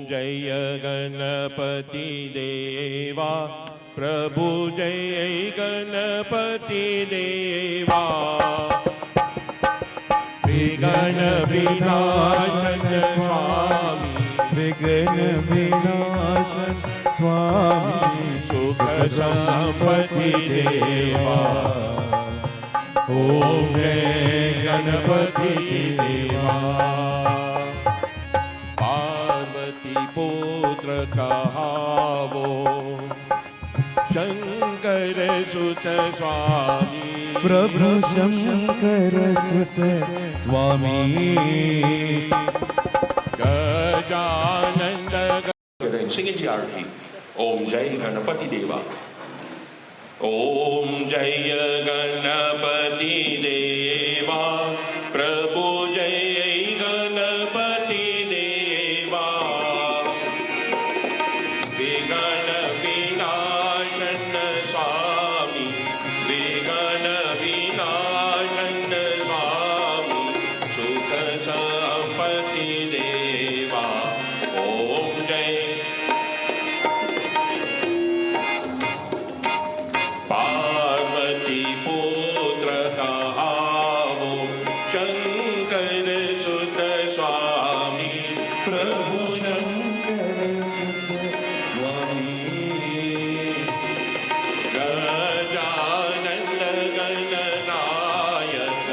जय गणपति देवा प्रभु जय गणपति देवा विघ्न विनाशन स्वामी विघ्न विनाशन स्वामी सुख संपत्ति देवा ओम जय गणपति देवा पार्वती पुत्र कहावो शंकर सुत स्वामी प्रभु शंकर सुत स्वामी Gajanand Sing it, GRP. Om Jai Ganapati Deva. Om Jai Ganapati Deva. Prabhu Jai Ganapati Deva. Vighna Vinashan Swami. Vighna Vinashan Swami. Sukha Sampati Deva. Om Jai Parvati पुत्र कहावो शंकर सुत स्वामी प्रभु शंकर सुत स्वामी गजानंद गणनायक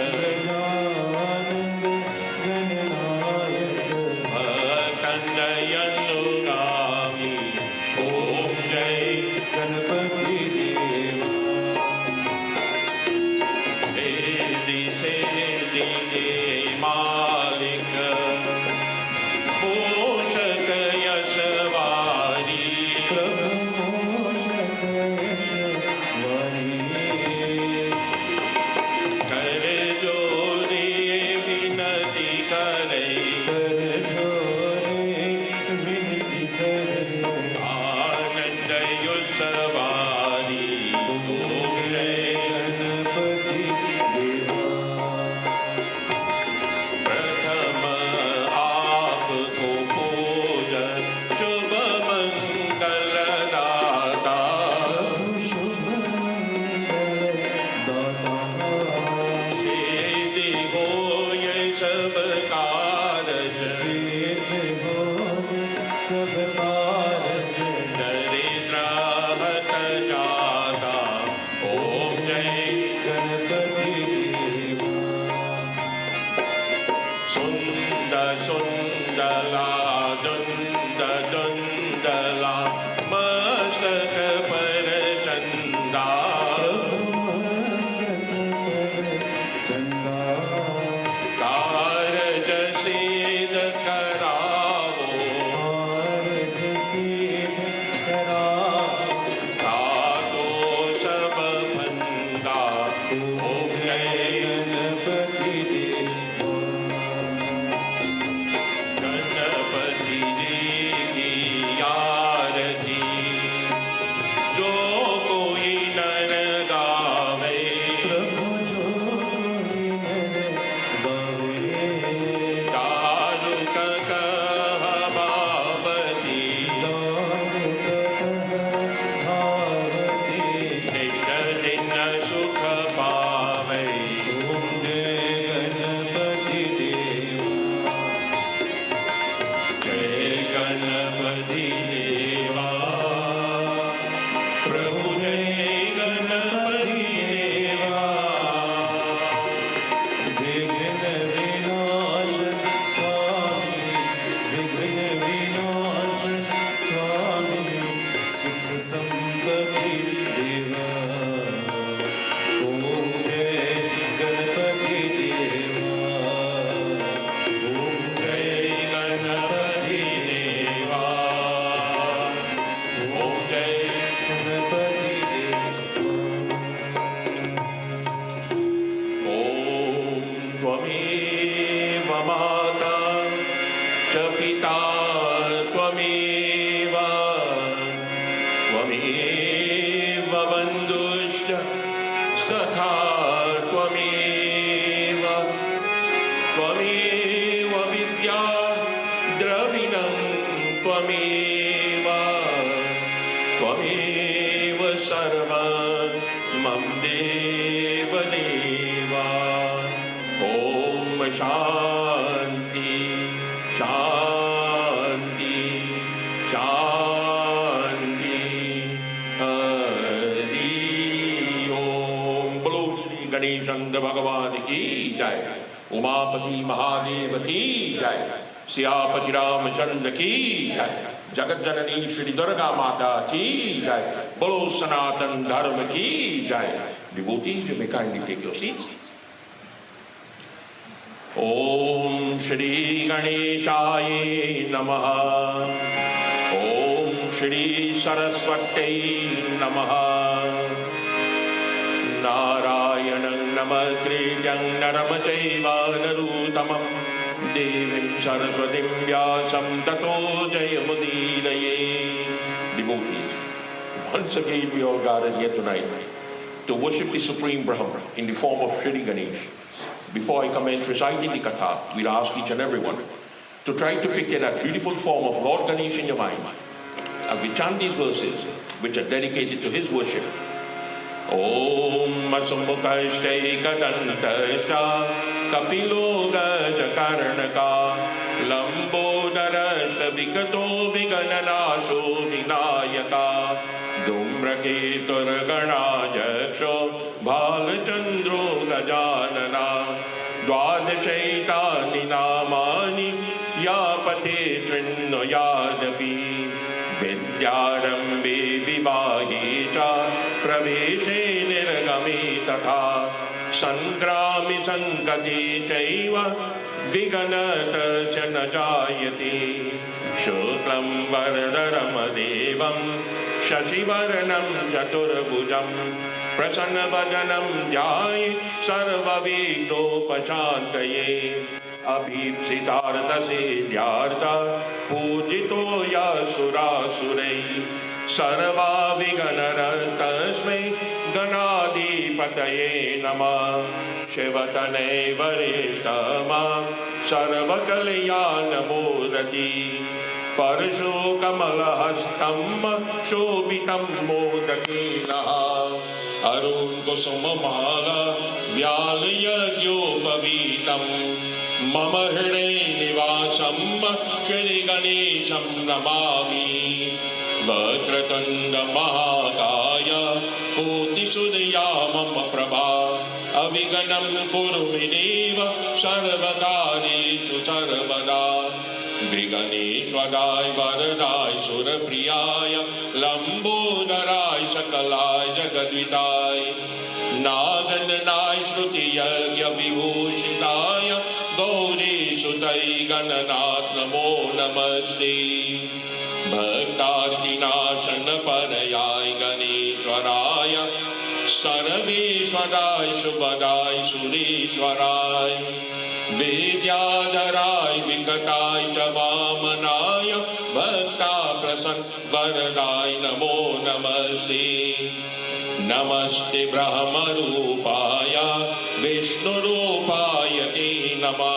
भक्तनयनुगामी ओम जय गणपति मालिक पोषक यशवारी कर जोरे विनती करे आनंद युसवारी प्रथम आपको पूजन शुभ मंगल दाता सिद्धि हो ये सब कारज दरिद्र हत जाता ओम जय सुंदर सुंदला दुंद दुंदला मस्तक पर चंदा कारज सिद्ध करावो सातो सब बंदा ओम जय गणपति जी की आरती जो कोई नर गावे तारुक कह बाबती निश दिन सुख पावे जय गणपति देवा प्रभु जय गणपति देवा विघ्न विनाशन स्वामी विघ्न विनाशन स्वामी सुख संपत्ति देवा ओम जय गणपति देवा ओम जय गणपति देवा ओम जय गणपति ॐ त्वमेव माता च पिता त्वमेव त्वमेव त्वमेव त्वमेव सर्वं मम देव देवा ॐ शान्ति शान्ति शान्ति हरि ओम। बोलो श्री गणेश भगवान की जय, उमापति महादेव की जय, सियापति रामचंद्र की जय, जगत जननी श्री दुर्गा माता की जय, बोलो सनातन धर्म की जय। Devotees, you may kindly take your seats. ओम श्री गणेशाय नमः। ओम श्री सरस्वत्यै नमः। नारायणं नमस्कृत्यं नरं चैव नरोत्तमं देवीं सरस्वतीं व्यासं ततो जयमुदीरये। Devotees, once again we all gathered here tonight to worship the Supreme Brahma in the form of Shri Ganesh. Before I commence reciting the katha, we'll ask each and everyone to try to picture that beautiful form of Lord Ganesh in your mind as we chant these verses which are dedicated to his worship. Om Asumukashtai Kadantashta Kapilo Gajakarnaka Lambodarashta Vikato Vigananasho Vinayaka Dhumraketur Ganajaksho Bhalachandro Gajanana Dwadashaitani Namani Yapate Trinno Yadapi Vidyarambe Vivahi Cha Praveshe Nirgami Tatha Sangrami Sankati Chaiva Viganata Chanajayati Shuklam Varadaram Devam Shashivaranam Chaturbhujam Prasanavajanam Jai Sarva Vignopashantaye Abhipsitartha Siddhyartha Pujito Yasura Surei Sarva Viganaratasmai Ganadipataye Nama Shivatane Varishtama Sarva Kalyana Murati Parasho Kamalahastam Shobhitam Modakinaha Arun Kusumamala Vyalaya Gyopavitam Mama Hre Nivasam Shri Ganesham Namami Vakratanda Mahakaya Koti Sudaya Mama Prabha Aviganam Kurumideva Sarvakarishu Sarvada Viganeshwadai Varadai Surapriyaya Lambodarai Sakalai Jagadvitai Nagananai Shrutiyagya Vibhushitaya Gauri Sutai Gananath Namo Namaste Bhaktartinashana Parayai Ganeshwaraya Sarveshwarai Shubhadai Sureshwarai Vidyadharai Vikatai Chavamanaya Bhakta Prasan Varadai Namo Namaste Namaste Brahma Rupaya Vishnu Rupaya Te Nama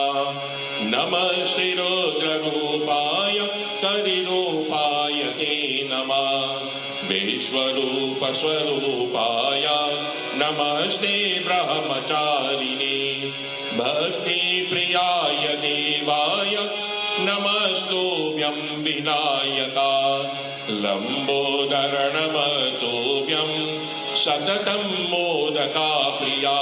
Namaste Rudra Rupaya Kari Rupaya Te Nama Vishwarupa Swarupaya Namaste Brahmacharine Bhakti Priyaya Devaya Namastobhyam Vinayaka Lambodaranamatobyam Satatam Modaka Priya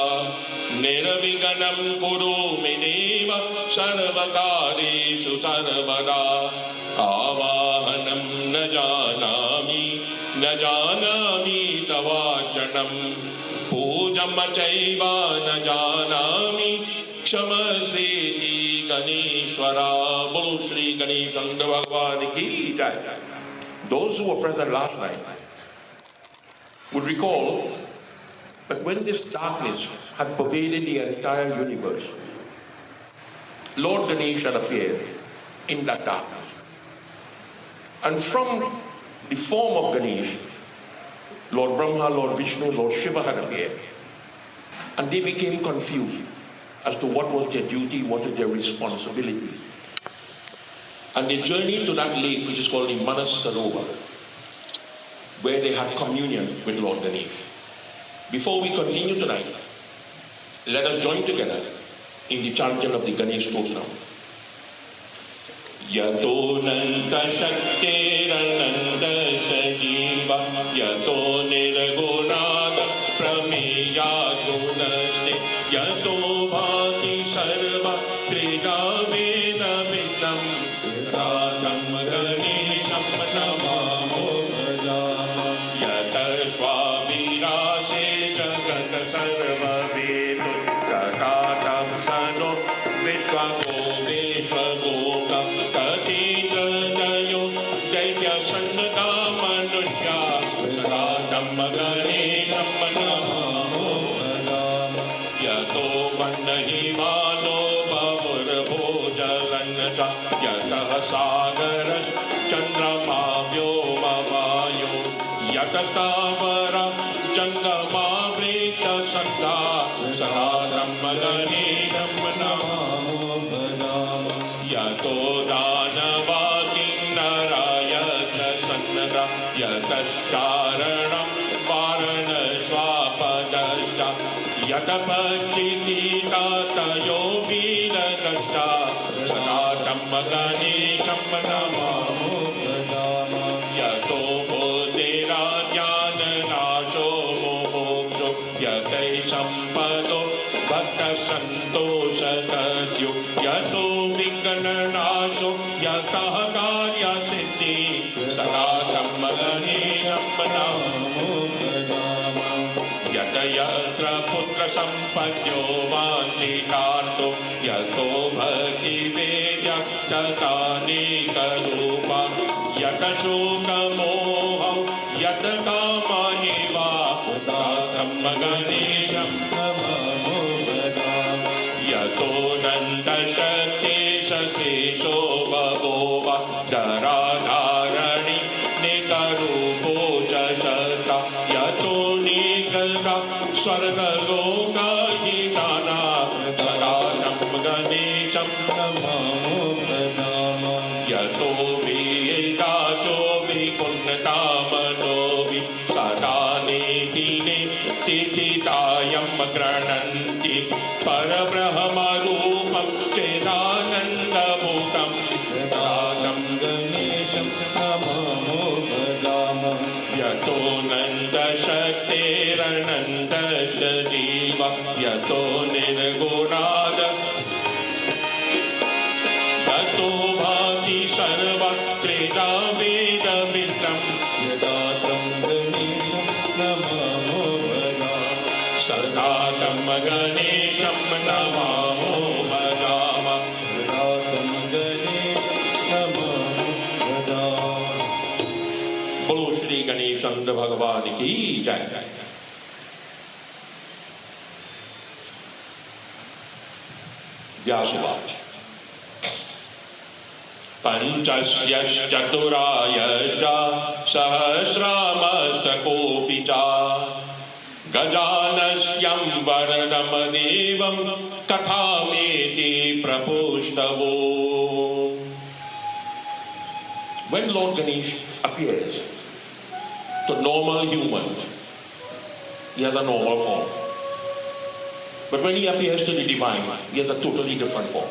Niraviganam Kuru Medeva Sarvakarishu Sarvada Avahanam Najanami Tavachanam Pujamachaiva Najanami Kshamasveti Ganeshwara. Bolo Shri Ganesha Bhagwan ki jai. Those who were present last night would recall that when this darkness had pervaded the entire universe, Lord Ganesha had appeared in that darkness. And from the form of Ganesha, Lord Brahma, Lord Vishnu, Lord Shiva had appeared. And they became confused as to what was their duty, what was their responsibility. And they journeyed to that lake, which is called the Manas Sarovar, where they had communion with Lord Ganesh. Before we continue tonight, let us join together in the chanting of the Ganesh Stotram. Yato nanta shaktirananta sajiva yato nirgunada prameya gunaste yato bhati sarva tridavena vinam sthadam ganesham namamo yata swavirase jagat sarva vedu tatatam sano vishwago vishwagoga Sannada Manusya Sradam Ganesham Namamo Yato Vandahimano Bhavur Bhojalancha Yatah Sagaras Chandrama Vyoma Vayo Yatastavara Jangama Vriksha Santa Sradam Ganesham Namamo Yato Danavati Naraya Yatashtaranam Varana Swapadashta Yatapachitita Tayo Vinagashta Sadatam Ganesham Namamo Yato Bodhira Jnana Nacho Momoksho Yatai Sampado Bhakta Santosha Tasyo Yato Vigana Nasho Yataha Karya Siddhi Sadatam Ganesham Namamo Yata Yatra Putra Sampadyo Vantikarto Yato Bhakti Vedya Tatani Karupa Yata Shuka Moha Yata Kamaniva Sadatam Ganesham Namamo Yato Nanda Shakti Sasesho Bhavova Dharadharani Nikarupo Jashata Yato Nikara Swarga Loka Hitana Sadatam Ganesham Namamo Yato Vidacho Vikunnatamanovi Sadane Tine Tititayam Grananti Parabrahma Rupam Chedananda Bhutam Sadam Ganesham Namamo Yato Nanda Shaktirananda Shadiva Yato Nirgunada Yato Bhati Sarva Trida Veda Vidam Sadatam Ganesham Namamo Sadatam Ganesham Namamo बोलो श्री गणेश भगवान की जय। व्यासवाच पंचस्यश्चतुरायश्च सहस्रामस्तकोऽपि च गजानस्यं वरदं देवं कथामेति प्रपुष्टवो। When Lord Ganesh appears to normal humans, he has a normal form. But when he appears to the divine, he has a totally different form.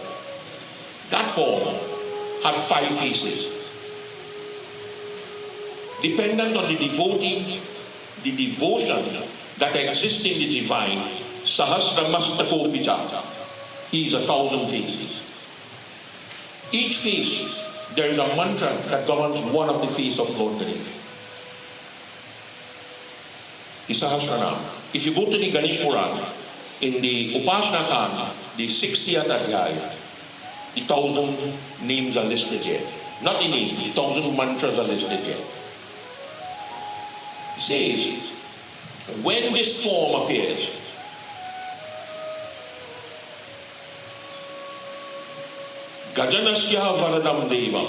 That form had 5 faces. Dependent on the devotee, the devotion that exists in the divine, Sahasramastako Picha, he is 1,000 faces. Each face, there is a mantra that governs one of the faces of Lord Ganesh. The Sahasranam. If you go to the Ganesh Purana, in the Upasana Kanda, the 60th Adhyaya, the 1,000 names are listed here. Not the name, the 1,000 mantras are listed here. It says, when this form appears, Gajanasya Varadam Devam.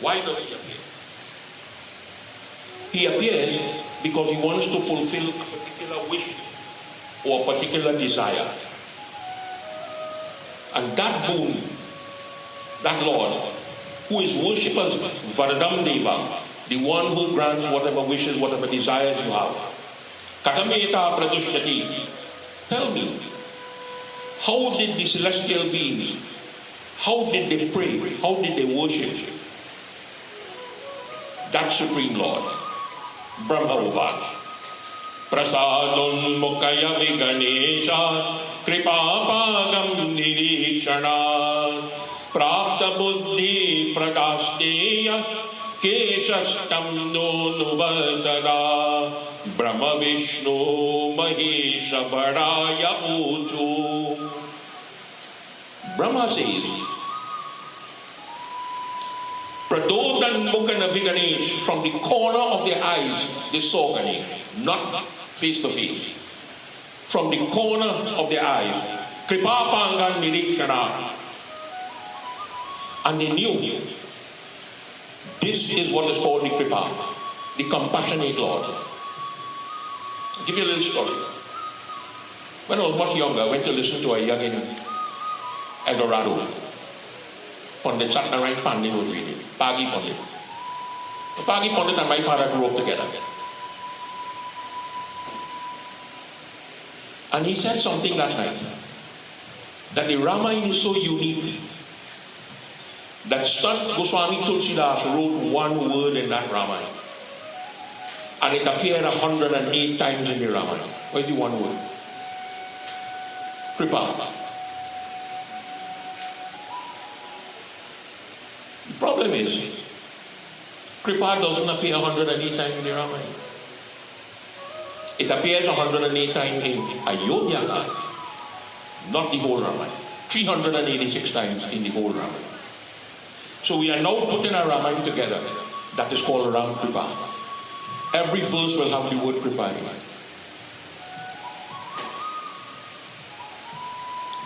Why does he appear? He appears because he wants to fulfill a particular wish or a particular desire. And that boon, that Lord, who is worshippers Vardam Deva, the one who grants whatever wishes, whatever desires you have. Katameta Pradushyati. Tell me, how did the celestial beings, how did they pray, how did they worship that Supreme Lord? Brahma Uvaj. Prasadun Mukaya Viganesha Kripapagam Nirikshana Prapta Buddhi Pradasteya Keshastam no Nuvatada Brahma Vishnu Mahesha Bharaya Uchu. Brahma says, Pradodan Mukana Viganesh, from the corner of their eyes they saw Ganesh, not face to face. From the corner of their eyes, Kripapangan Nirikshana. And they knew this is what is called the Kripa, the compassionate Lord. I'll give you a little story. When I was much younger, I went to listen to a young in El Dorado. Pandit Satnarayan Pandit was reading. Pagi Pandit. Pagi Pandit and my father grew up together. And he said something that night, that the Ramayana is so unique that Sant Goswami Tulsidas wrote one word in that Ramayana, and it appeared 108 times in the Ramayana. What is the one word? Kripa. The problem is, Kripa doesn't appear 108 times in the Ramayana. It appears 108 times in Ayodhya, not the whole Ramayana. 386 times in the whole Ramayana. So we are now putting a Ramayana together that is called Ram Kripa. Every verse will have the word Kripa in it.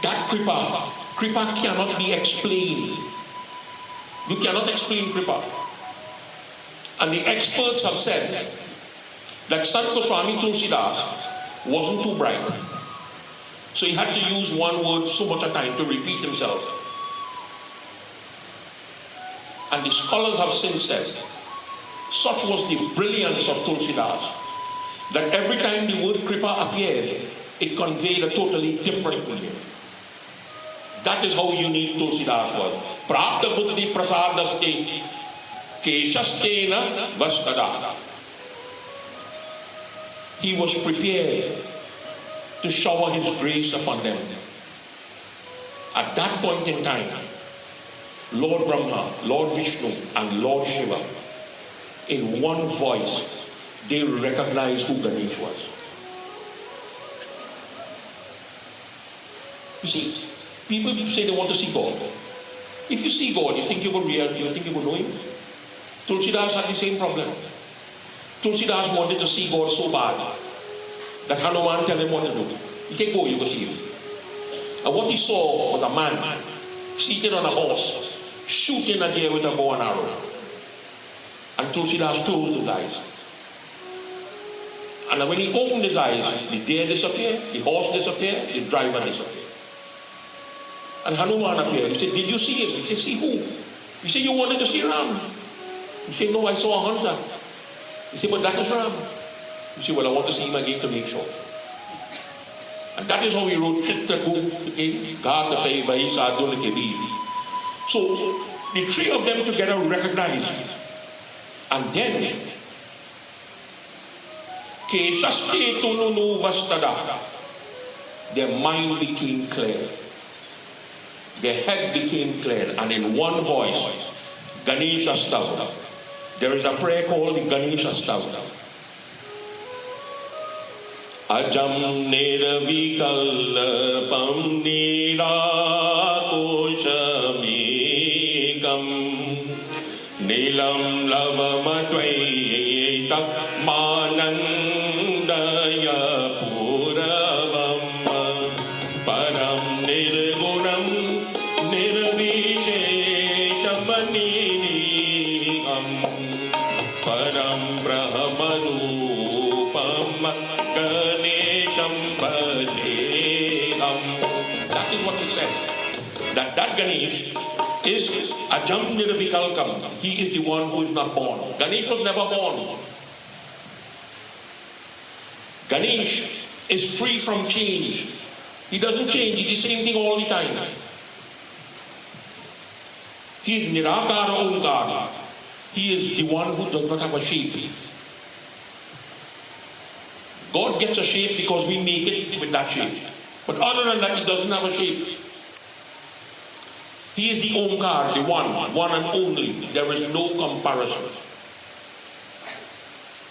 That Kripa cannot be explained. You cannot explain Kripa. And the experts have said that Sant Goswami Tulsidas wasn't too bright. So he had to use one word so much a time to repeat himself. And the scholars have since said, such was the brilliance of Tulsidas, that every time the word Kripa appeared, it conveyed a totally different meaning. That is how unique Tulsidas was. Prapta Buddhi Prasadaste Keshastena Vastada. He was prepared to shower his grace upon them. At that point in time, Lord Brahma, Lord Vishnu, and Lord Shiva, in one voice, they recognized who Ganesh was. You see, people say they want to see God. If you see God, you think you will know Him? Tulsidas had the same problem. Tulsidas wanted to see God so bad that Hanuman tell him what to do. He said, go, you go see Him. And what he saw was a man seated on a horse, shooting a deer with a bow and arrow. And Tulsidas closed his eyes. And when he opened his eyes, the deer disappeared, the horse disappeared, the driver disappeared. And Hanuman appeared. He said, did you see him? He said, see who? He said, you wanted to see Ram. He said, no, I saw a hunter. He said, but that is Ram. He said, well, I want to see him again to make sure. And that is how he wrote So the three of them together recognized. And then Keshaste Tununu Vastada, their mind became clear. Their head became clear, and in one voice, Ganesha Stavra. There is a prayer called the Ganesha Stavra. Ajam Niravikalpam Nirakushamikam Nilam Lavamatvaita Manandaya Puravam Param Nirgunam Nirvisheshamaniham Param Brahmarupam Ganesham Bhadeham. That is what he says. That Ganesh is Ajam Nirvikalkam. He is the one who is not born. Ganesh was never born. Ganesh is free from change. He doesn't change. He does the same thing all the time. He is Nirakara Omkara. He is the one who does not have a shape. God gets a shape because we make it with that shape. But other than that, he doesn't have a shape. He is the Omkar, the one and only. There is no comparison.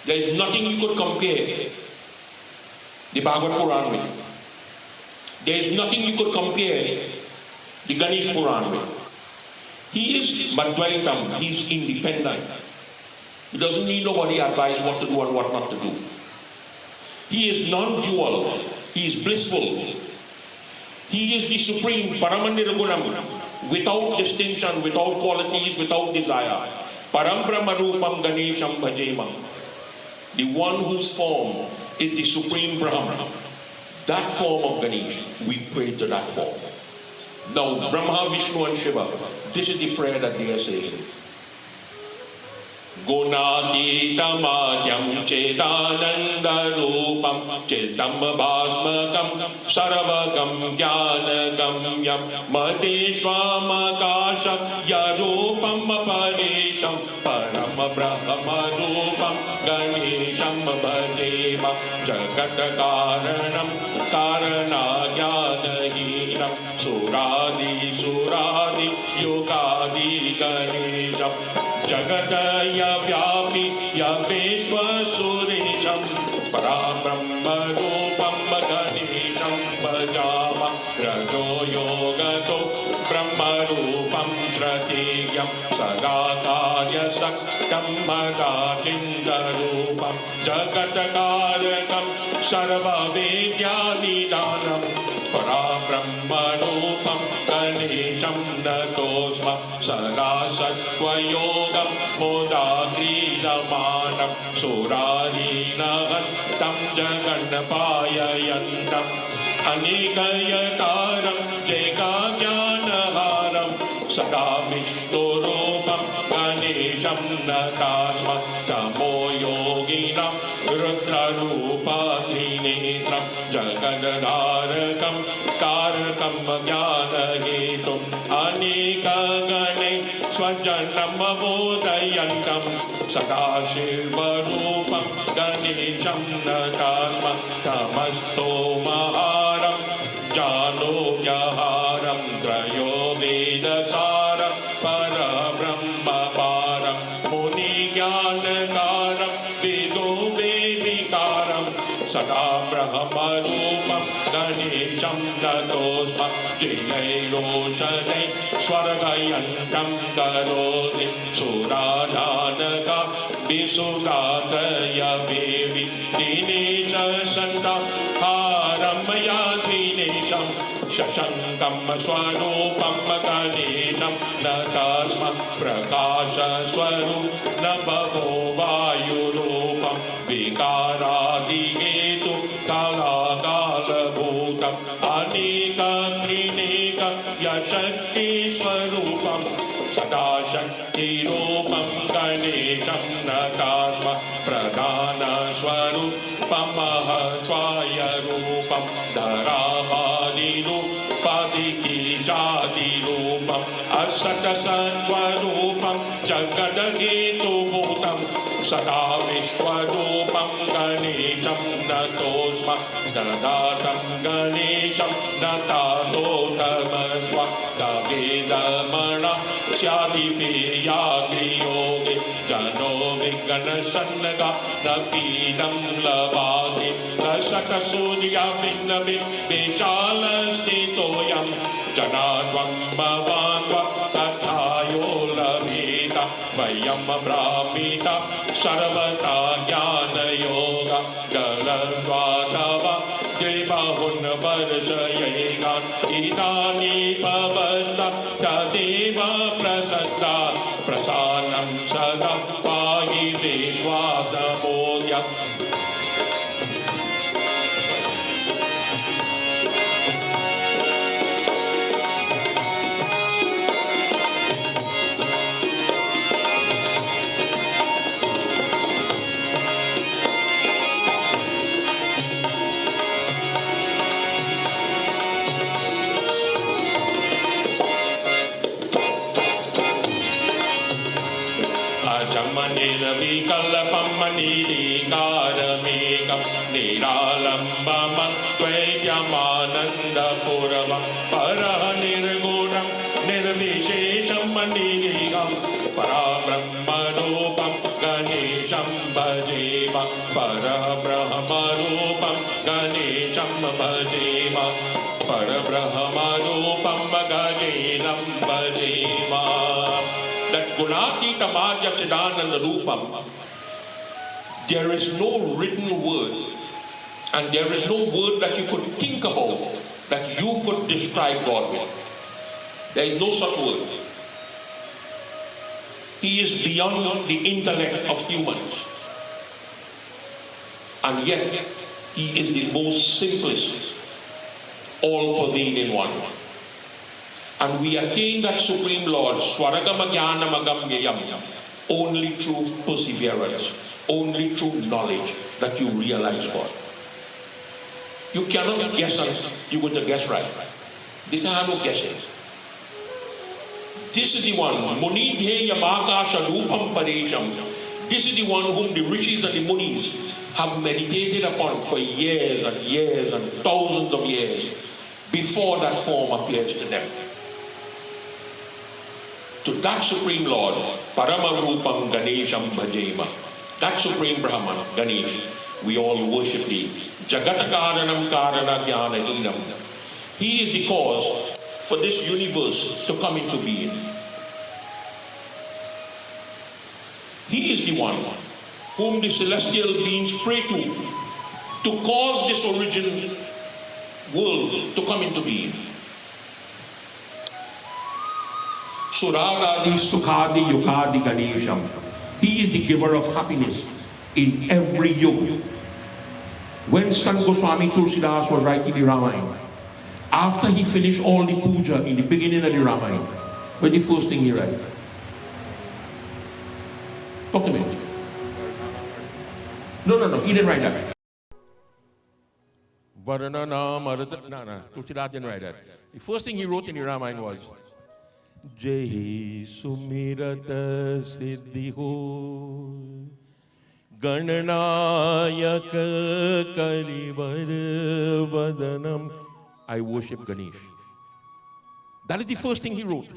There is nothing you could compare the Bhagavad Puran with. There is nothing you could compare the Ganesh Puran with. He is Madhvaitam. He is independent. He doesn't need nobody advice what to do and what not to do. He is non-dual. He is blissful. He is the supreme Paramaniragunam, without distinction, without qualities, without desire. Param Brahmarupam Ganesham Bhajemam. The one whose form is the supreme Brahma. That form of Ganesh, we pray to that form. Now, Brahma, Vishnu and Shiva, this is the prayer that they are saying. Gunatitamadhyam chetanandarupam chitam bhasmakam sarvagam jnanagamyam madeshwamakasha yarupam paresham param brahmarupam ganesham bhajema jagatakaranam karanajnanahinam suradi yogadi ganesham Jagataya Vyapi Yaveshwa Suresham Parabrahmarupam Ganesham Bhajama Rajo Yogato Brahmarupam Shratiyam Sagakarya Saktam Madachindarupam Jagatakarakam Sarva Vedyanidhanam Parabrahmarupam Ganesham Natosma Sada Satvayogam Modakridamanam Surarinahan Tam Jagannapayayantam Anikayataram Jegajnanaharam Sada Vishtorupam Ganesham Natasma Tamo Yoginam Rudrarupa Trinetram Jagadharakam Tarakam Jnanahetum Anika Ganai Swajanam Avodayantam Sadashivarupam Ganesham Natasma Tamasto Maharam Jano Yaharam Trayo Vedasaram Parabrahma Param Muni Jnanakaram Vedo Vedikaram Sada Brahmarupam Ganesham Natosma Jayairoshadai Swargayantam Karoti Suradhanaka Visurataya Bevi Dinesha Santa Haramaya Dinesham Shashankam Swarupam Ganesham Natasma Prakasha Swarup Nabhavo Vayurupam Vikaradigetu Kala Kala Bhutam Anika Krinika Yashakti Swarupam Sada Shakti Rupam Ganesham Natasma Pradana Swarupam Mahatvaya Rupam Dharahadi Rupati Shadi Rupam Asata Swarupam Jagadagetu Bhutam Sada Vishwarupam Ganesham Natosma Dadatam Ganesham Natatotamaswa Davedamana Syadipiya Griyoge Jano Vigana Sannaga Napidam Labadi Kasaka Surya Vinnavi Vishalastitoyam Janadvam Bhavandva Tathayo Lavita Vayam Brahmita Sarvata Jnana Yoga Galadvatava Devahun Varsayegan Idani Pavasta Tadeva Prasasta Prasanam Sada Pahi Vishwada Bodhya Pancham Nirvikalpam Nirikaramekam Niralambam Dvaityam Puravam Para Nirgunam Nirvishesham Nirigam Parabrahmarupam Ganesham Bhajema Parabrahmarupam Ganesham Bhajema Parabrahmarupam Ganesham Bhajema. That Gunatita Madhya Chidananda Rupam, there is no written word and there is no word that you could think about that you could describe God with. There is no such word. He is beyond the intellect of humans. And yet, he is the most simplest, all-pervading one. And we attain that Supreme Lord, Swaragama Jnanamagam Yam, only through perseverance, only through knowledge that you realize God. You cannot guess and you're going to guess right. These are no guesses. This is the one, Munidhe Yamakasha Rupam Paresham. This is the one whom the rishis and the munis have meditated upon for years and years and thousands of years before that form appears to them. To that Supreme Lord, Parama Rupam Ganesham Bhajema, that Supreme Brahman, Ganesh, we all worship thee. Jagatakaranam Karana Jnanahinam. He is the cause for this universe to come into being. He is the one whom the celestial beings pray to cause this origin world to come into being. Suragadi Sukhadi Yukadi Ganesham. He is the giver of happiness in every yug. When Sant Goswami Tulsidas was writing the Ramayana, after he finished all the puja in the beginning of the Ramayana, what the first thing he read? Talk to me. No, he didn't write that. No, Tulsidas didn't write that. The first thing he wrote in the Ramayana was, Jai Sumirata Siddhi Ho Gananayak Karivar Vadanam. I worship Ganesh. That is the first thing he wrote.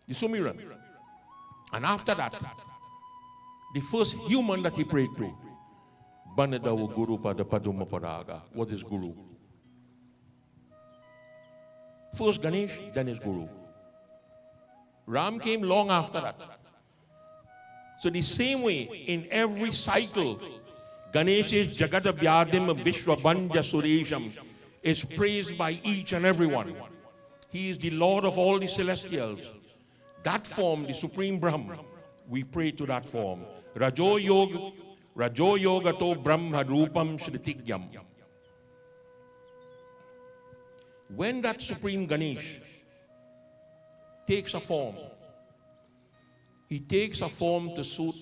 The Sumira. And after that, the first human that he prayed to, Banadavu Guru Pada Paduma Paraga, was his guru. First Ganesh, then his guru. Ram came long after that. So the same way, in every cycle, Ganesh is Jagata Vyadim Vishwabhanja Suresham, is praised by each and every one. He is the Lord of all the celestials. That form, the Supreme Brahma, we pray to that form. Rajo Yogato Brahma Rupam Shritigyam. When that Supreme Ganesh takes a form, he takes a form to suit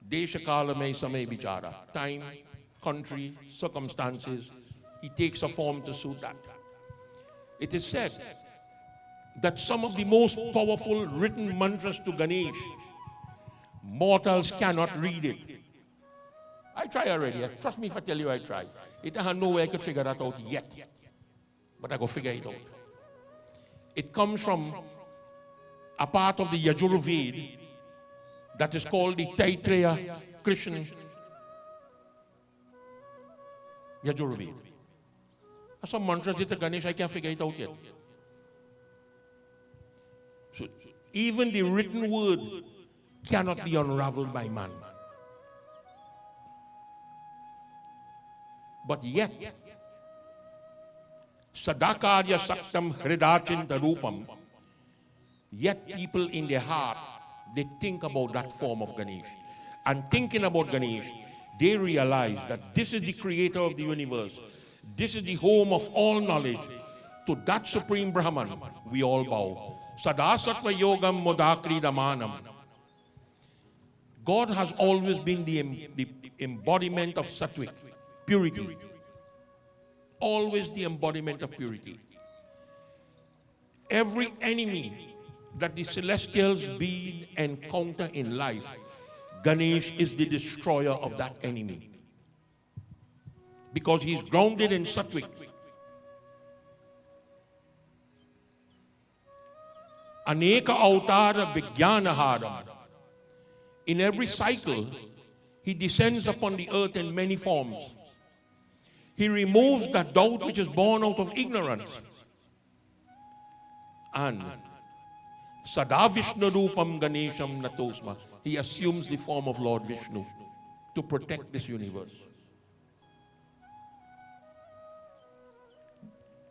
Deshakala May Samay Bichara, time, country, circumstances. He takes a form to suit that. It is said that some of the most powerful written mantras to Ganesh, mortals cannot read it. I try already. Trust me if I tell you I tried. It had no way I could figure that out yet. But I go figure it out. It comes from a part of the Yajurveda that is called the Taittiriya Krishna Yajurveda. Some mantras to Ganesh, I can't figure it out yet. So even the written word cannot be unraveled by man. But yet, Sadakarya Saktam Hridachinta Rupam, yet people in their heart, they think about that form of Ganesh. And thinking about Ganesh, they realize that this is the creator of the universe. This is the home of all knowledge. To that Supreme Brahman, we all bow. Sadasatva Yogam Modakri Damanam. God has always been the embodiment of sattvic, purity. Always the embodiment of purity. Every enemy that the celestials being encounter in life, Ganesh is the destroyer of that enemy. Because he's grounded in Sattvic. Aneka Avtara Vijnanaharam. In every cycle, he descends upon the earth in many forms. He removes that doubt which is born out of ignorance. And Sada Vishnu Rupam Ganesham Natosma. He assumes the form of Lord Vishnu to protect this universe.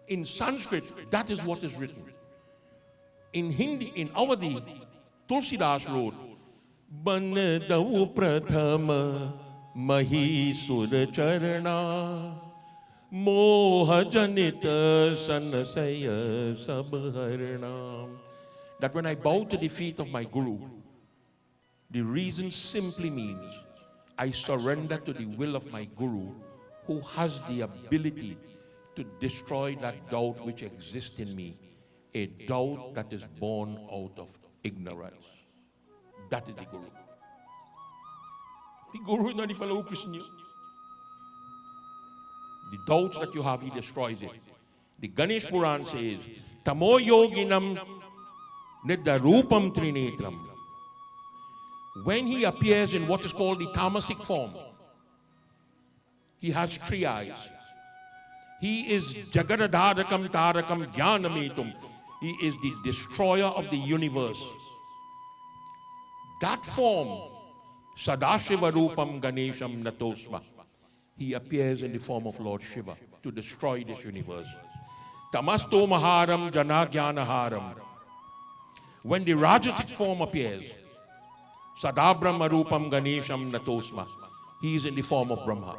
In Sanskrit, that is what is written. In Hindi, in Avadi, Tulsidas wrote, Banadau Prathama Mahisura Charana Moha Janita Sanasaya Sabharana. That when I bow to the feet of my Guru, the reason simply means I surrender to the will of my Guru, who has the ability to destroy that doubt which exists in me, a doubt that is born out of ignorance. That is the Guru. The Guru is not the fellow who christened you. The doubts that you have, he destroys it. The Ganesh Puran says, Tamo yoginam nidarupam trinetram. When he appears in what is called the tamasic form, he has 3 eyes. He is Jagadadharakam Tarakam Jnanametum. He is the destroyer of the universe. That form, Sadashiva Rupam Ganesham Natosma. He appears in the form of Lord Shiva to destroy this universe. Tamasto Maharam Janagyanaharam. When the Rajasic form appears, Sadabrahma Rupam Ganesham Natosma. He is in the form of Brahma.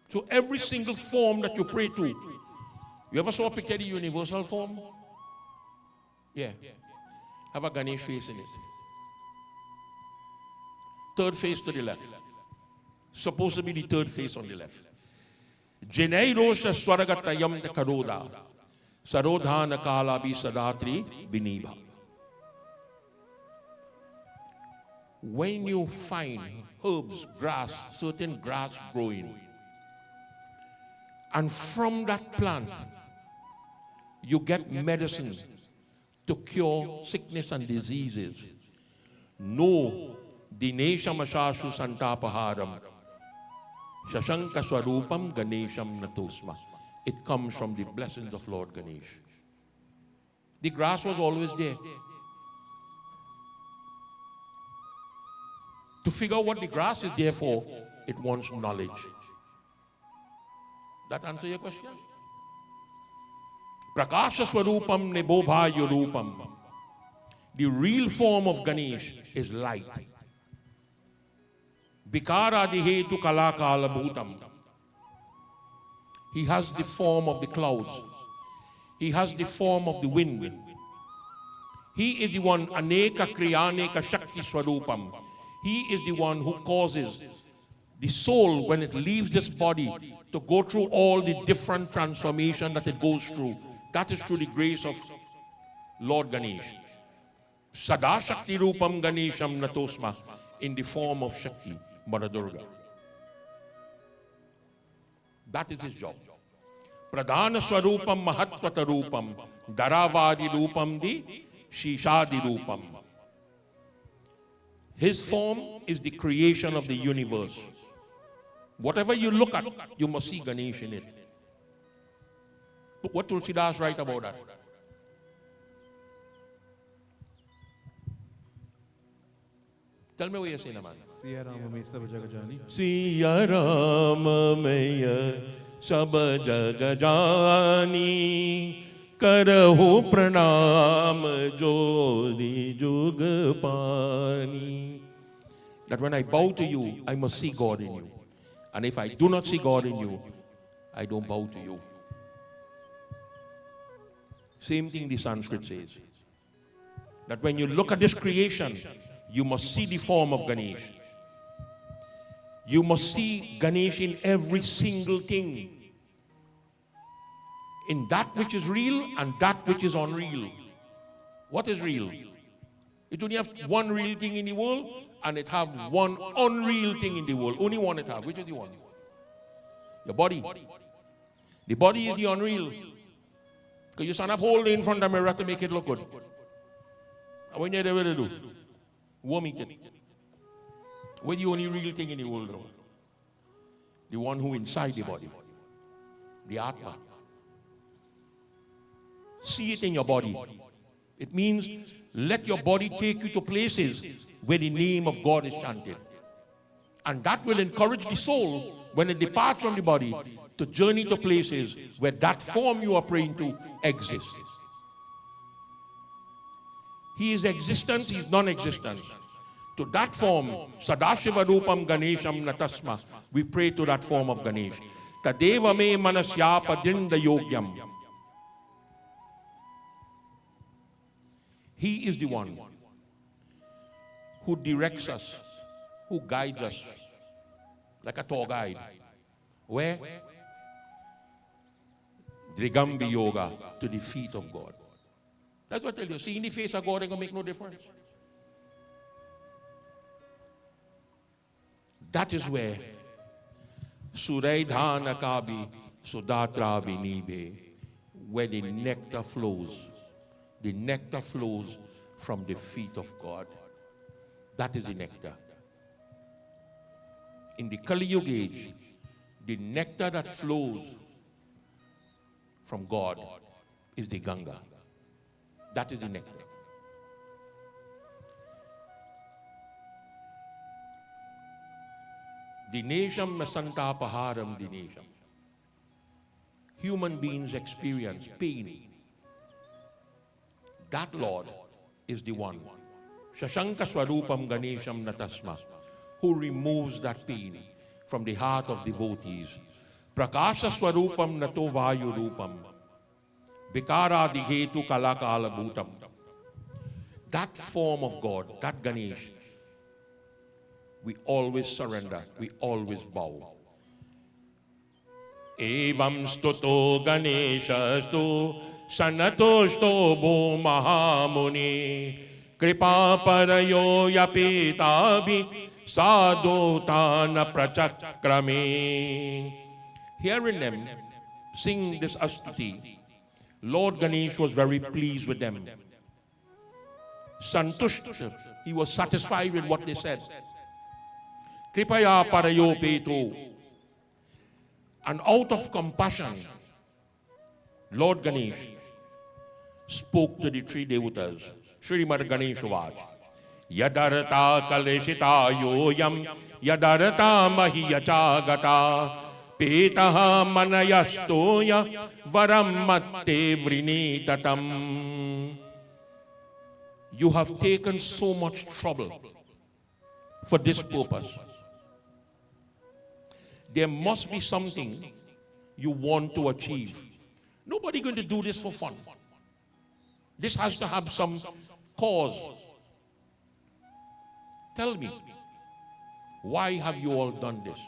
So every single form that you pray to, you ever saw a picture of the universal form? Yeah. Have a Ganesh face in it. 3rd face to the left. Supposed to be the 3rd face on the left. Jenai Rosha Swaragatayam Karoda. Sarodhana Kalabi Sadatri Biniba. When you find herbs, grass, certain grass growing, and from that plant, you get medicine to cure sickness and diseases. No, Dinesham Ashashu Santapaharam, Shashanka Swarupam Ganesham Natosma. It comes from the blessings of Lord Ganesh. The grass was always there. To figure out what the grass is there for, it wants knowledge. That answer your question? Prakasha Swarupam Nebobha Yurupam. The real form of Ganesh is light. Vikara Dihetu Kalakala Bhutam. He has the form of the clouds. He has the form of the wind. He is the one, Aneka Kriyaneka Shakti Swarupam. He is the one who causes the soul, when it leaves this body, to go through all the different transformation that it goes through. That is through the grace of Lord Ganesh. Sada Shakti Rupam Ganesham Natosma, in the form of Shakti, Mother Durga. That is his job. Pradhana Swarupam Mahatmata Rupam, Daravadi Rupam Di Shishadi Rupam. His form is the creation of the universe. Whatever you look at, you must see Ganesh in it. What Tulsidas write about that? Tell me what you're saying, man. Siya Rama mein sab jagah jani. Siya Rama mein sab jagah jani, karahu pranam jodi jug pani. That when I bow to you, I must see God in you. And if I do not see God in you, I don't bow to you. Same thing the Sanskrit says. That when you look at this creation, you must see the form of Ganesh. You must see Ganesh in every single thing. in that which is real and that which is unreal. What is real? It only have one real thing in the world, and it have one unreal thing in the world. Only one it have. Which is the one? Your body. The body is the unreal. Because you stand up holding in front of the mirror to make it look good. And when you're there, what do you do? Warm it. What's the only real thing in the world, though? The one who inside the body. The Atma. See it in your body. It means let your body take you to places where the name of God is chanted. And that will encourage the soul when it departs from the body to journey to places where that form you are praying to exists. He is existence, he is non-existence. To that form, Sadashiva Rupam Ganesham Natasma, we pray to that form of Ganesh. Tadeva me manasyapa dinda yogyam. He is the one who directs us, who guides us, like a tour guide. Where? Drigambi Yoga, to the feet of God. That's what I tell you. Seeing the face of God ain't gonna make no difference. That is where Suraidhana Kabi Sudatra Vinibe, where the nectar flows. The nectar flows from the feet of God. That is the nectar. In the Kali Yuga age, the nectar that flows from God is the Ganga. That is the nectar. Dinesham Masantapaharam Dinesham. Human beings experience pain. That Lord is the one. Shashanka Swarupam Ganesham Natasma, who removes that pain from the heart of devotees. Prakasha Swarupam Nato Vayu Rupam. Vikara Dihetu Kalakala Bhutam. That form of God, that Ganesh, we always surrender, we always bow. Evam stuto Ganeshastu Sanatosto Bo Mahamuni Kripa Parayo Yapitabi Sadotana Prachakrami. Hearing them sing this astuti, Lord Ganesh was very pleased with them. Santushta, he was satisfied with what they said. Kripaya Parayo Peto. And out of compassion, Lord Ganesh spoke to the three devatas. Srimad Ganesha Vaj. Yadarata kaleshita yoyam yadarata mahiyachagata petaha manayastoya varam matte vrinitatam. You have taken so much trouble for this purpose. There must be something you want to achieve. Nobody going to do this for fun. This has to have some cause. Tell me, why have you all done this?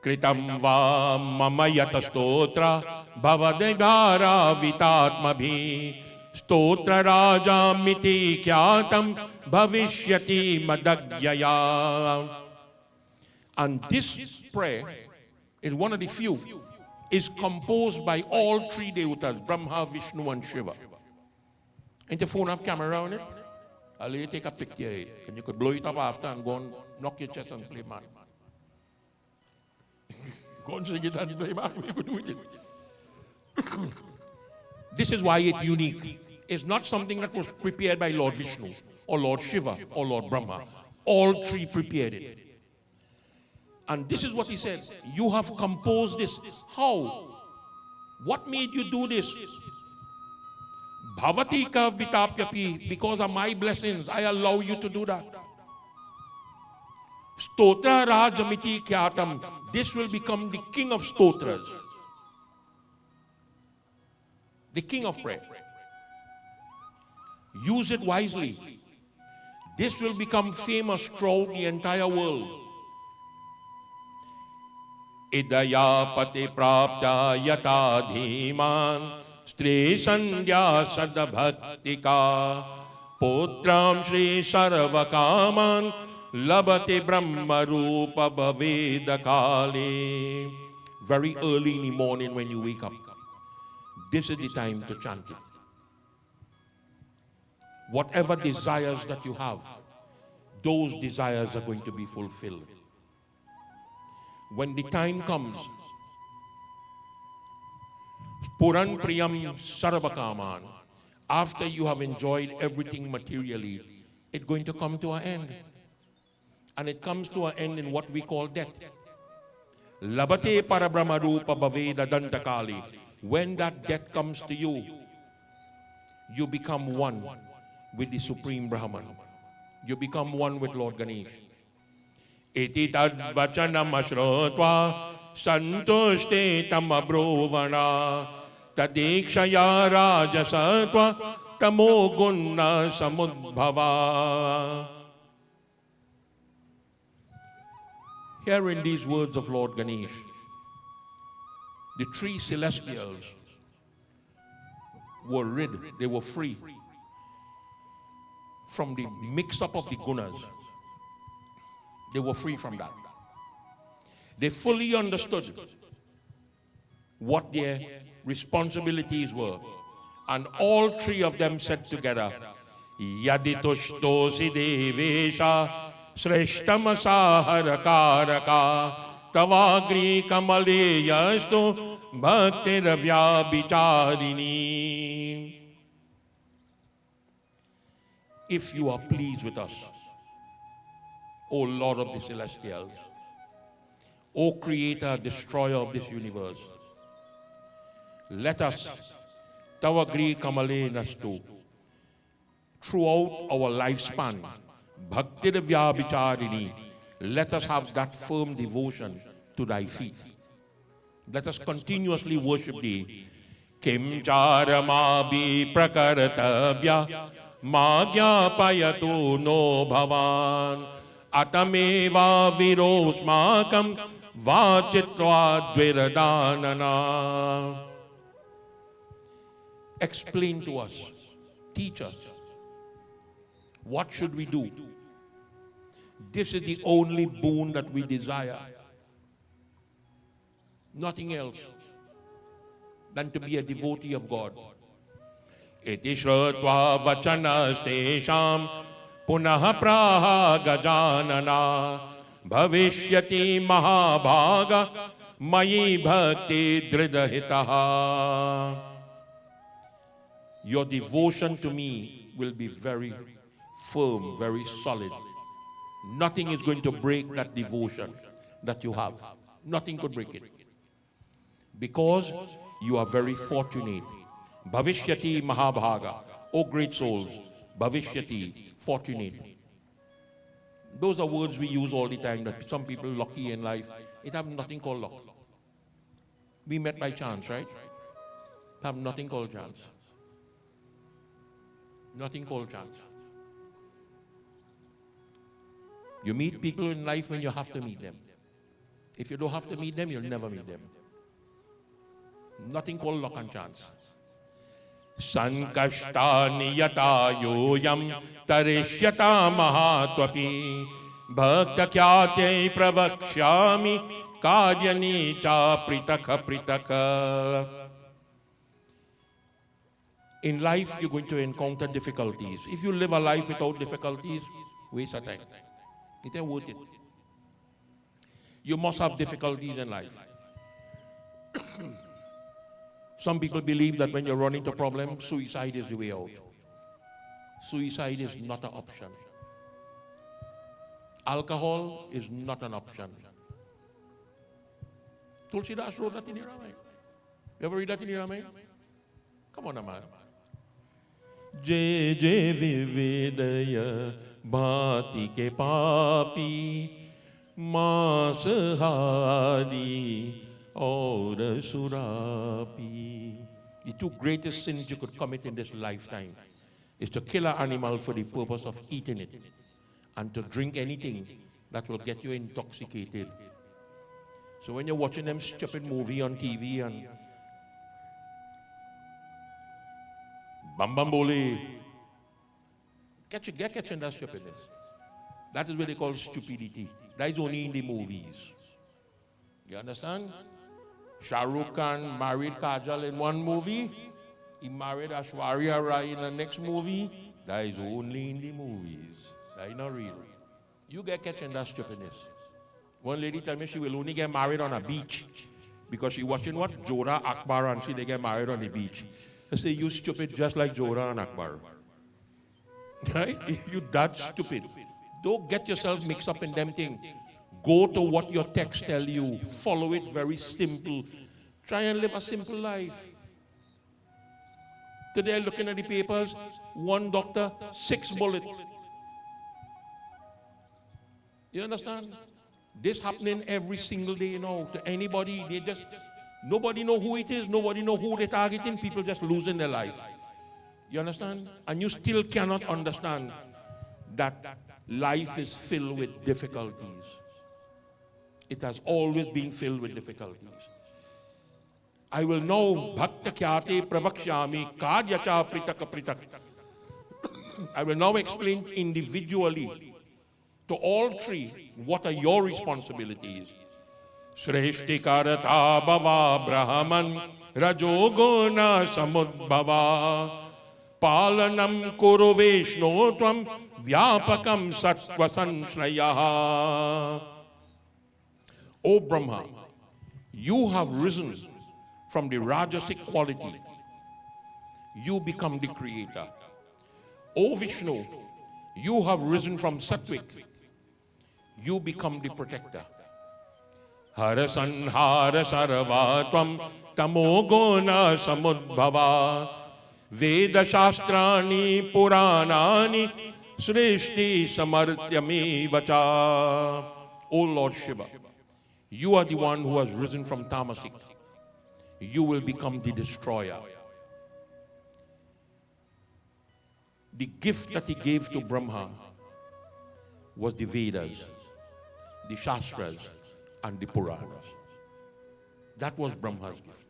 Kritam va mamayata stotra bhavadegara vitatmabhi stotra raja miti kyatam bhavishyati madagyaya. And this prayer is one of the few, is composed by all three devatas, Brahma, Vishnu and Shiva. And the phone have camera on it? I'll let you take a picture of it. And you could blow it up after and go and knock your chest and play man. Go and sing it and play man. You could do it. This is why it's unique. It's not something that was prepared by Lord Vishnu or Lord Shiva or Lord Brahma. All three prepared it. And this is what he said. You have composed this. How? What made you do this? Bhavatika vitapyapi, because of my blessings, I allow you to do that. Stotra rajamiti kyatam, this will become the king of stotras. The king of prayer. Use it wisely. This will become famous throughout the entire world. idayapati prapta yata dhiman Stri sandhya sadbhaktika Putram Shri Sarvakaman Labati Brahma Rupa Bhaveda Kali. Very early in the morning when you wake up, this is the time to chant it. Whatever desires that you have, those desires are going to be fulfilled. When the time comes, Puran Priyam Sarvakaman, after you have enjoyed everything materially, it's going to come to an end. And it comes to an end in what we call death. Labate Parabrahma Rupa Bhaveda Dantakali. When that death comes to you, you become one with the Supreme Brahman. You become one with Lord Ganesh. Iti tad vachanam ashrutva santushte tam abruvana tadikshaya rajasatva tamo gunna samudbhava. Hearing these words of Lord Ganesh, the three celestials were rid, they were free from the mix-up of the gunas. They were free from that. They fully understood what their responsibilities were. And all three of them said together, Yaditushtosi devesha shreshtamasa harakaraka tavagri kamaleyastu bhaktiravya bicharini. If you are pleased with us, O Lord of the Celestials, O Creator, Destroyer of this universe, let us, Tavagri Kamale Nastu, throughout our lifespan, Bhakti Devya Bicharini, let us have that firm devotion to thy feet. Let us continuously worship thee. Kim charamabi prakartabhya Magyapayatu no bhavan Atameva virosmakam vachitva dviradanana. Explain to us, teach us, what should we do? This is the only boon that we desire. Nothing else than to be a devotee of God. Iti shrutva vachanastesham punaha praha gajanana bhavishyati mahabhaga mayi bhakti dridahitaha. Your devotion to me will be very firm, very solid. Nothing is going to break that devotion that you have. Nothing could break it. Because you are very fortunate. Bhavishyati Mahabhaga. O great souls, Bhavishyati, fortunate. Those are words we use all the time, that some people lucky in life. It have nothing called luck. We met by chance, right? Have nothing called chance. Nothing called chance. You meet people in life when you have to meet them. If you don't have to meet them, you'll never meet them. Nothing called luck and chance. Sankashtani yata yoyam tarishyata mahatvapi bhakta kyate pravakshyami karyani cha pritaka pritaka. In life, you're going to encounter difficulties. If you live a life without difficulties, waste of time. It ain't worth it. You must have difficulties in life. Some people believe that when you run into problems, suicide is the way out. Suicide is not an option. Alcohol is not an option. Tulsidas wrote that in Ramayana. You ever read that in Ramayana? Come on, man. Jai Jai Vivedaya Bhati ke papi Masahadi Aur Surapi. The two greatest sins you could commit in this lifetime is to kill an animal for the purpose of eating it and to drink anything that will get you intoxicated. So when you're watching them stupid movie on TV and Bambambole, get catching that stupidness. That is what they call stupidity. That is only in the movies. You understand? Shah Rukh Khan married Kajal in one movie. He married Aishwarya Rai in the next movie. That is only in the movies. That is not real. You get catching that stupidness. One lady told me she will only get married on a beach because she watching what? Jorah Akbar and they get married on the beach. I say, you stupid just like Jorah and Akbar. Right? You that stupid. Don't get yourself mixed up in them things. Go to what your text tell you. Follow it very simple. Try and live a simple life. Today, looking at the papers, one doctor, 6 bullets. You understand? This happening every single day, you know, to anybody. They just, nobody know who it is. Nobody know who they're targeting. People just losing their life. You understand? And you still cannot understand that life is filled with difficulties. It has always been filled with difficulties. I will now bhakta khyate pravakshami kadyacha pritaka pritak. I will now explain individually to all three what are your responsibilities. Shreshti karata bhava brahman rajoguna samudbhava palanam kuru vishnu tvam vyapakam sattva sanshraya. O Brahma, you have risen from the Rajasic quality. You become the creator. O Vishnu, you have risen from Sattvic. You become the protector. Harasanhara sarvatvam tamogona samudbhava Veda shastrani puranani srishti samartyami vacha. O Lord Shiva, you are the one who has risen from Tamasic. You will become the destroyer. The gift that he gave to Brahma was the Vedas, the Shastras, and the Puranas. That was Brahma's gift.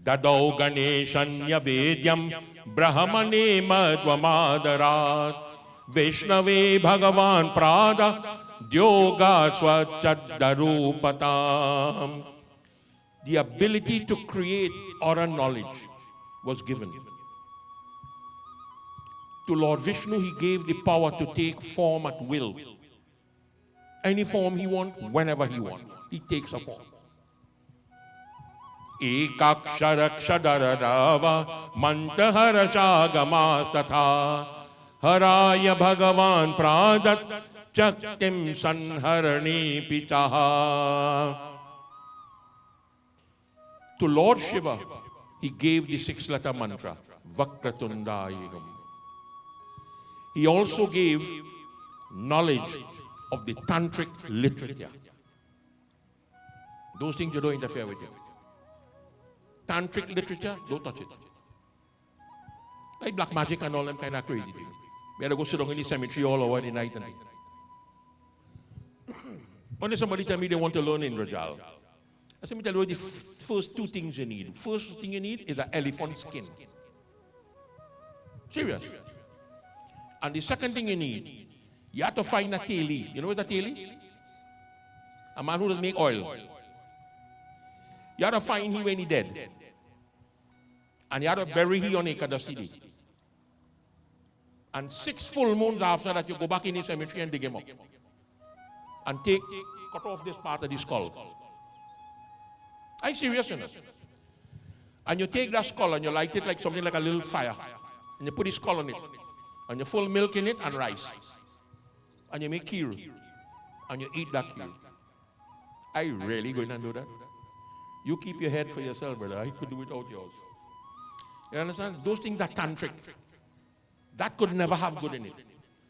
Dadau Ganeshanya Vedyam Brahmane Madvamadarat Vaishnave Bhagavan Prada Dyoga Swachadarupatam. The ability to create aura knowledge was given. To Lord Vishnu, he gave the power to take form at will. Any form he wants, whenever he wants. He takes a form. Ekaksharakshadaradava mantahara shagama tatha haraya bhagavan pradat chaktim sanharani pitaha. To Lord Shiva, he gave the 6-letter mantra, Vakratundayagam. He also gave knowledge of the tantric literature. Those things you don't interfere with. Tantric literature, don't touch it. Like black magic and all them kind of crazy things. We had to go sit down in the cemetery all over the night. When somebody tell me they want to learn Indrajal, I said, let me tell you the first 2 things you need. First thing you need is an elephant skin. Serious. And the second thing you need, you have to find a teli. You know what a teli? A man who doesn't make oil. You have to find him when he's dead. And you have to bury him on Ekadasi. And 6 full moons after that, you go back in the cemetery and dig him up. And cut off this part of the skull. I'm serious, you know. And you take that skull and you light it like something like a little fire. And you put the skull on it. And you full milk in it and rice. And you make kheer. And you eat that kheer. Are you really going to do that? You keep your head for yourself, brother. I could do without yours. You understand? Those things are tantric. That could never have good in it.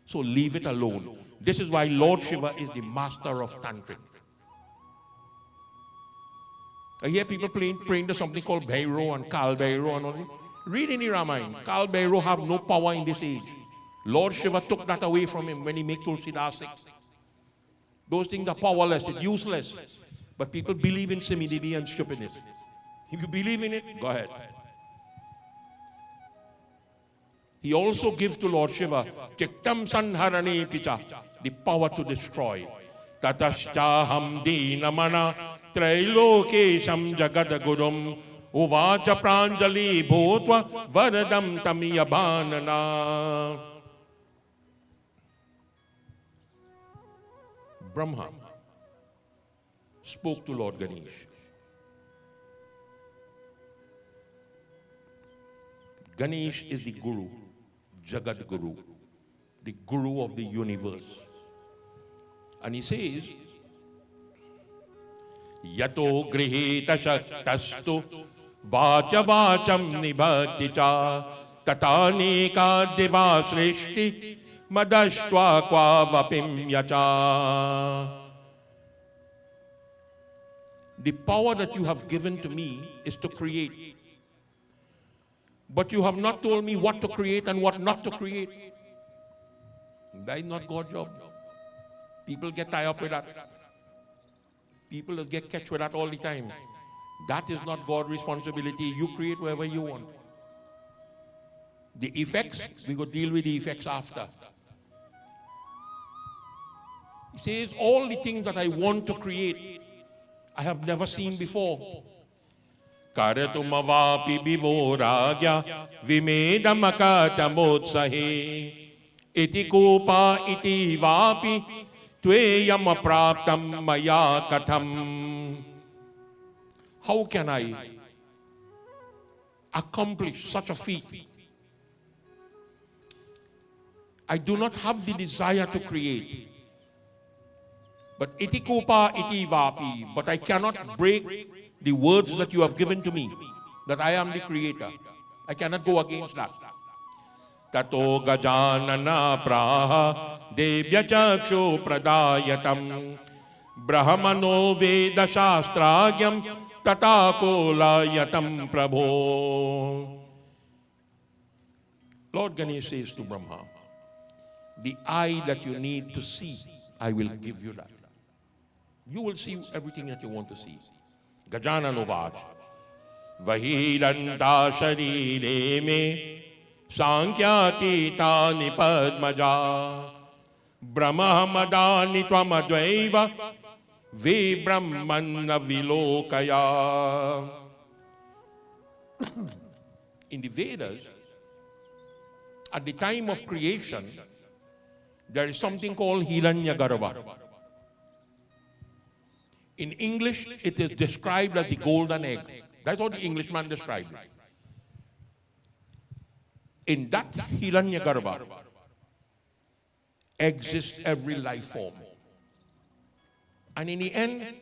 So leave it alone. This is why Lord Shiva is the master of tantric. I hear people praying to something called Bhairo and Kal Bhairo and all that. Read in the Ramayana. Kal Bhairo have no power in this age. Lord Shiva took that away from him when he made Tulsidas 6. Those things are powerless, it's useless. But people believe in simidibi and stupidness. If you believe in it, go ahead. He also gives to Lord Shiva, Chiktam Sanharane Picha, the power to destroy. Tatashchaham Dinamana Trailokesham Jagadagurum Uvacha Pranjali Bhutva Varadam Tamiyabanana. Brahma spoke to Lord Ganesh. Ganesh is the Guru, Jagat Guru, the Guru of the universe. And he says, Yato grihita shaktastu vacha vacham nibhati cha tataneka deva srishti madashtva kvavapim yacha. The power that you have given to me is to create. But you have not told me what to create and what not to create. That is not God's job. People get tied up with that. People get catch with that all the time. That is not God's responsibility. You create wherever you want. The effects, we go deal with the effects after. He says, all the things that I want to create, I have never seen before. Karatumavapi bivoragya vimedamakatamotsahe iti kupa iti vapi tveyam apraptam maya katham. How can I accomplish such a feat? I do not have the desire to create. But iti kupa iti vapi, but I cannot break the words that you have given to me, that I am the creator. I cannot go against that. Tato gajanana praha devya chakshu pradayatam brahmano veda shastragyam tatakolayatam prabho. Lord Ganesh says to Brahma, the eye that you need to see, I will give you that. You will see everything that you want to see. Gajanana Vach Vahiranta Sharire Me Sankhyatika Nipadmaja Brahmamadani Twamadvaiva Ve Brahmana Vilokaya. In the Vedas, at the time of creation, there is something called Hiranyagarbha. In English, it is described as the golden egg. That's what the Englishman described it. In that Hiranyagarbha exists every life form. And in the end,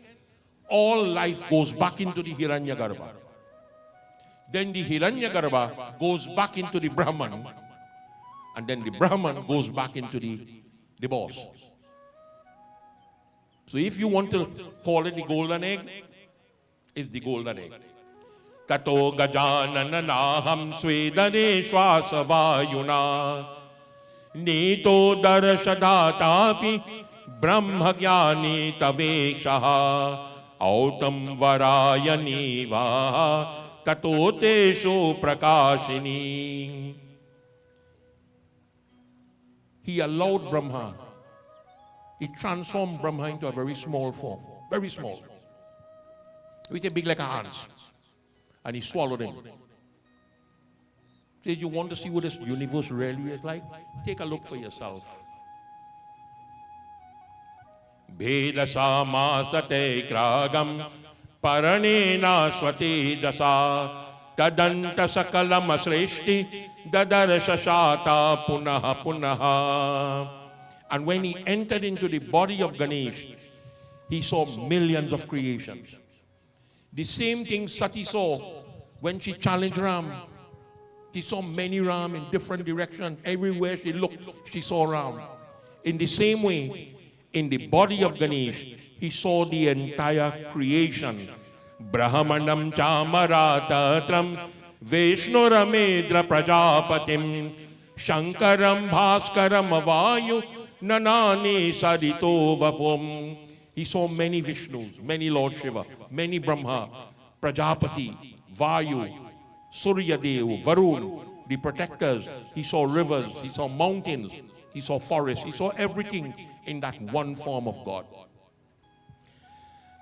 all life goes back into the Hiranyagarbha. Then the Hiranyagarbha goes back into the Brahman. And then the Brahman goes back into the boss. So if you want to call it the golden egg, it's the golden egg. Tato gajanana naham svedane shwasa vayuna nito darashadatapi brahma jnani tavekshaha autam varayani vaha tato tesho prakashini. He allowed Brahma. He transformed Brahma into a very small form. Very small. We say big like a ant. And he swallowed him. Says, you want to see what this universe really is like? Take a look for yourself. Bheda samasate kragam paranena swati dasa tadanta sakalam asreshti dadarasha shata punaha punaha. And when he entered into the body of Ganesh, he saw millions of creations. The same thing Sati saw when she challenged Ram. She saw many Ram in different directions. Everywhere she looked, she saw Ram. In the same way, in the body of Ganesh, he saw the entire creation. Brahmanam chamaratatram Vishnuramedra prajapatim Shankaram bhaskaram avayu Nanani sarito vapum. He saw many Vishnus, many Lord Shiva, many Brahma, Prajapati, Vayu, Surya Dev, Varun, the protectors. He saw rivers, he saw mountains, he saw forests, he saw everything in that one form of God.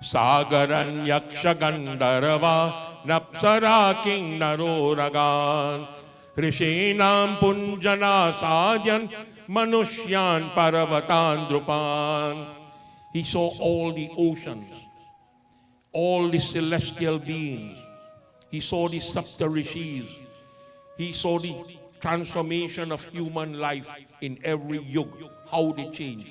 Sagaran Yaksha Gandharva Napsara King Naroragan Rishinam Punjana Sadyan Manushyan Paravatan Drupan. He saw all the oceans, all the celestial beings. He saw the Saptarishis. He saw the transformation of human life in every yug, how they change.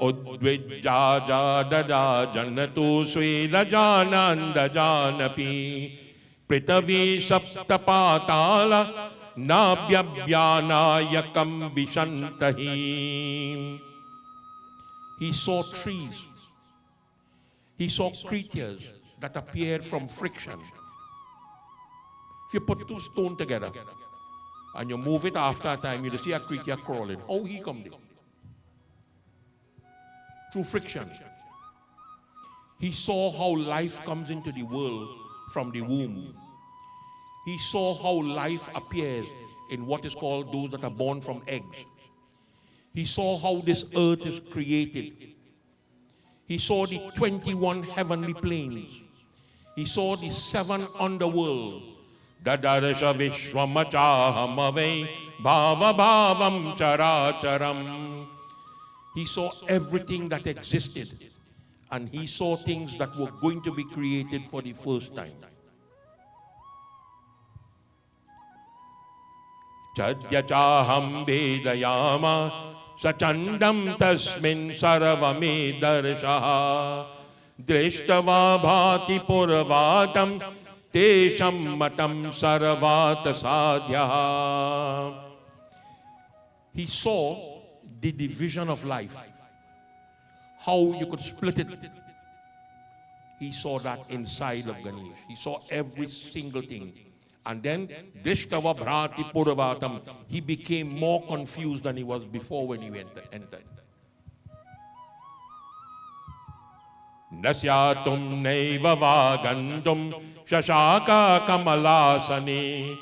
Udvijja dada janatu sweda jananda janapi pritavi saptapatala nabhyabhyanayakam vishantahi. He saw trees. He saw creatures that appeared from friction. If you put two stones together and you move it after a time, you'll see a creature crawling. How he come there? Through friction. He saw how life comes into the world from the womb. He saw how life appears in what is called those that are born from eggs. He saw how this earth is created. He saw the 21 heavenly planes. He saw the 7 underworlds. Dadarsha Vishwamachahamave Bhava Bhavam Characharam. He saw everything that existed, and he saw things that were going to be created for the first time. Chadyachaham Vedayama Sachandam Tasmin Saravame Darshaha Drishtava Bhati Puravatam Tesham Matam Saravata Sadhya. He saw the division of life, how you could split it. He saw that inside of Ganesh. He saw every single thing. And then, Drishtava Bhrati Puravatam, he became more confused than he was before when he entered. Nasyatum naiva vagantum shashaka kamalasane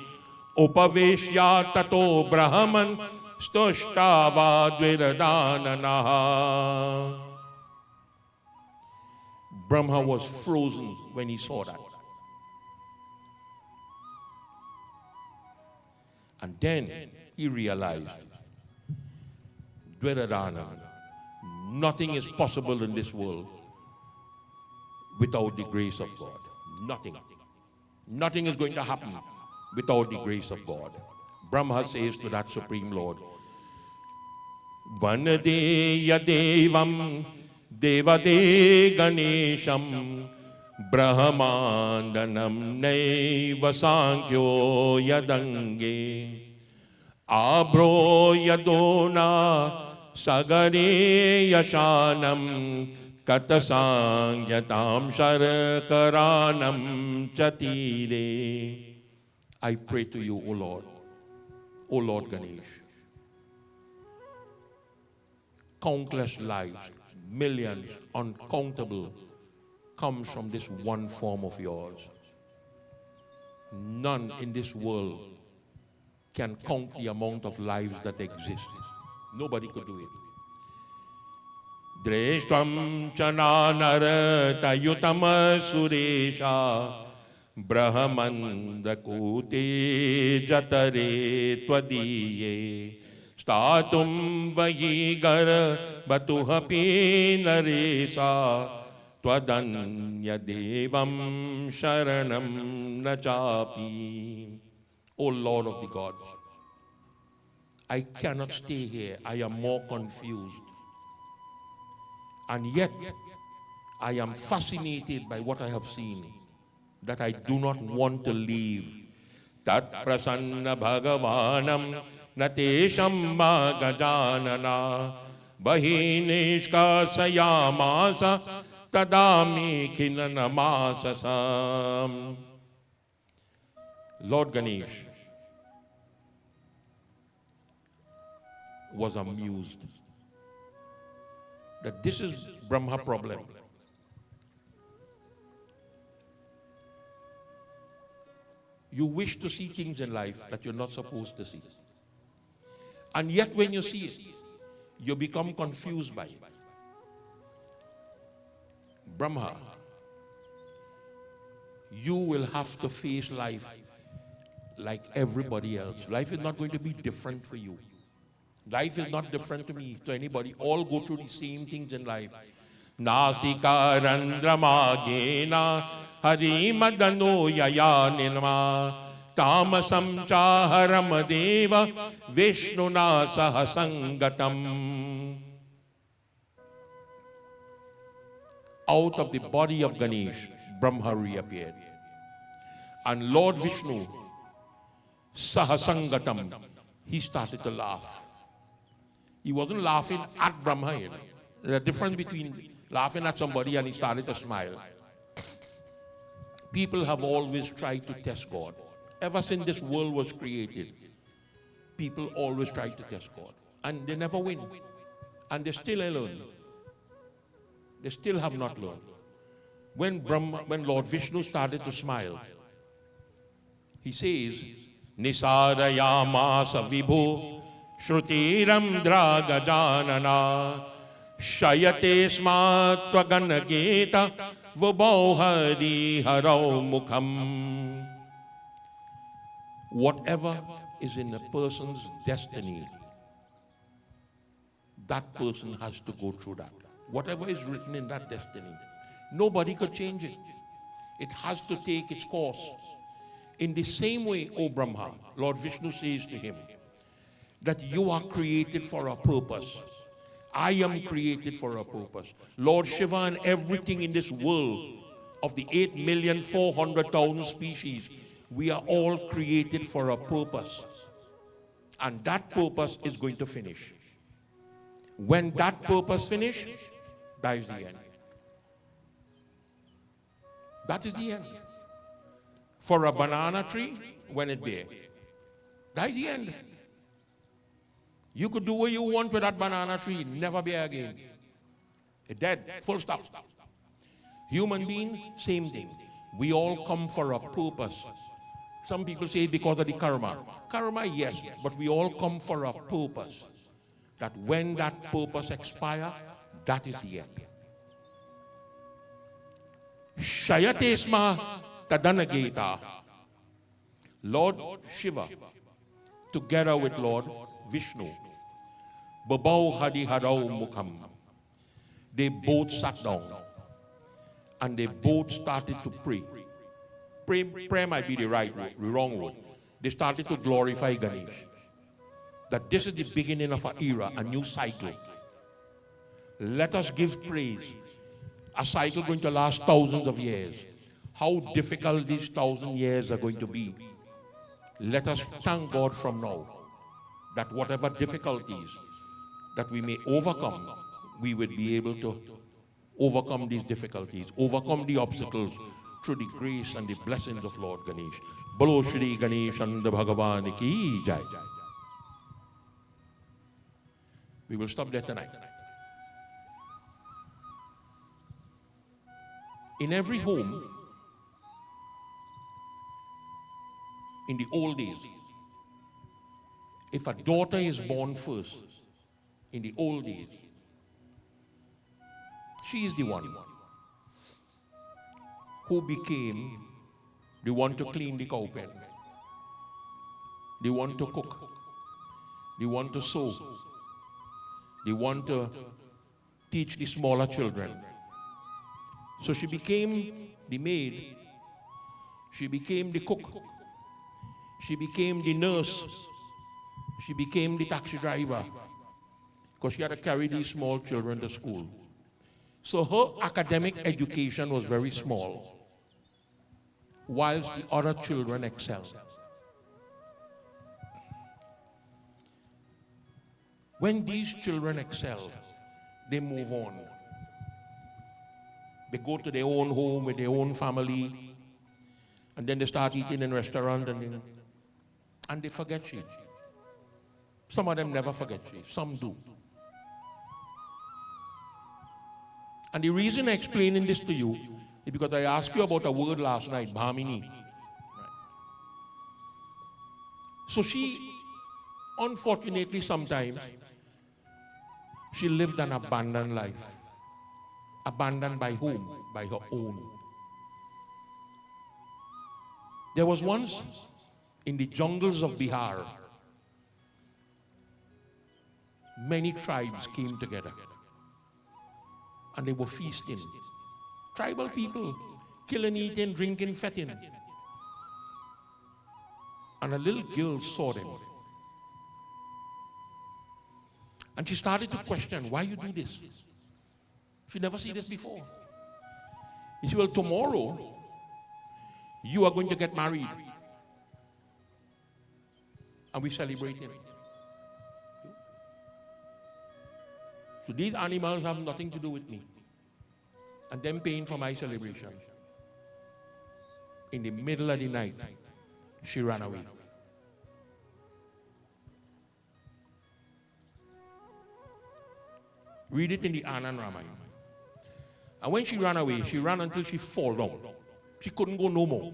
upaveshya tato brahman Stushtava Dviradananaha. Brahma was frozen when he saw that. And then he realized, Dviradana, nothing is possible in this world without the grace of God. Nothing. Nothing is going to happen without the grace of God. Brahma says to that Supreme Lord, Vanadeya Devam Devade Ganesham Brahmandanam Naiva Sankhyo Yadange Abro Yadona Sagare Yashanam Katasangyatam Sharakaranam Chatire. I pray to you, O Lord. O Lord Ganesh, countless lives, millions, uncountable, comes from this one form of yours. None in this world can count the amount of lives that exist. Nobody could do it. Dreshtam chananara tayutama suresha Brahmandakute jatare tvadiye statum vayigar batuhapi naresa twadanya devam sharanam nachapi. O Lord of the gods, I cannot stay here. I am more confused. And yet, I am fascinated by what I have seen, that I do not want to leave. Tat prasanna bhagavanam natesham gajanana bahinishka sayamasa tadami kinanamasasam. Lord Ganesh was amused. that this is Brahma problem. You wish to see things in life that you're not supposed to see. And yet when you see it, you become confused by it. Brahma, you will have to face life like everybody else. Life is not going to be different for you. Life is not different to me, to anybody. All go through the same things in life. Nasika randramagena harimadano yayanilma tamasam chaharamadeva vishnuna sahasangatam. Out of the body of Ganesh, Brahma reappeared. And Lord Vishnu, sahasangatam, he started to laugh. He wasn't laughing at Brahma. You know. There's a difference between laughing at somebody and he started to smile. People have always tried to test God. Ever since this world was created, people always try to test God. And they never win. And they still learn. They still have not learned. When Lord Vishnu started to smile, he says, Nisarayamasa vibhu Shrutiram dragajanana Shayate smatvaganageta Vabauhari harau mukham. Whatever is in a person's destiny, that person has to go through that. Whatever is written in that destiny, nobody could change it. It has to take its course. In the same way, O Brahma, Lord Vishnu says to him, that you are created for a purpose. I am created for a purpose. Lord Shiva and everything in this world, of the 8,400,000 species, we are all created for a purpose. And that purpose is going to finish. When that purpose finishes, that is the end. That is the end. For a banana tree, when it bear, that is the end. You could do what you want with that banana tree, never bear again. It's dead, full stop. Human being, same thing. We all come for a purpose. Some people say because of the karma. Karma, yes, but we all come for a purpose. That when that purpose expires, that is the end. Shayatesma tadanageta. Lord Shiva, together with Lord Vishnu, Babau Hadi Harau Mukham, they both sat down and they both started to pray. Prayer might be the wrong word. They started to glorify Ganesh. That this is the beginning of an era, a new cycle. Let us give praise. A cycle going to last thousands of years. How difficult these 1,000 years are going to be. Let us thank God from now that whatever difficulties that we may overcome, we will be able to overcome these difficulties, overcome the obstacles through the grace and the blessings of Lord Ganesh. Bolo Shri Ganesh and Bhagavan ki jai. We will stop there tonight. In every home, in the old days, if a daughter is born first, in the old days, she is the one who became the one to clean the cow pen, the one to cook, the one to sew, the one to teach the smaller children. So she became the maid, she became the cook, she became the nurse, she became the taxi driver, because she had to carry these small children to school. So her academic education was very small, whilst the other children excelled. When these children excel, they move on. They go to their own home with their own family, and then they start eating in restaurants, and they forget she. Some of them never forget she, some do. And the reason I'm explaining this to you is because I asked you about a word last night, Bhamini. So she, unfortunately, sometimes, she lived an abandoned life. Abandoned by whom? By her own. There was once, in the jungles of Bihar, many tribes came together. And they were feasting. Tribal people, killing, eating, drinking, fetting. And a little girl saw them. And she started to question, why you do this? She never seen this before. He said, well, tomorrow, you are going to get married. And we celebrate it. So these animals have nothing to do with me. And them paying for my celebration. In the middle of the night, she ran away. Read it in the Anand Ramayana. And when she ran away, she ran until she fell down. She couldn't go no more.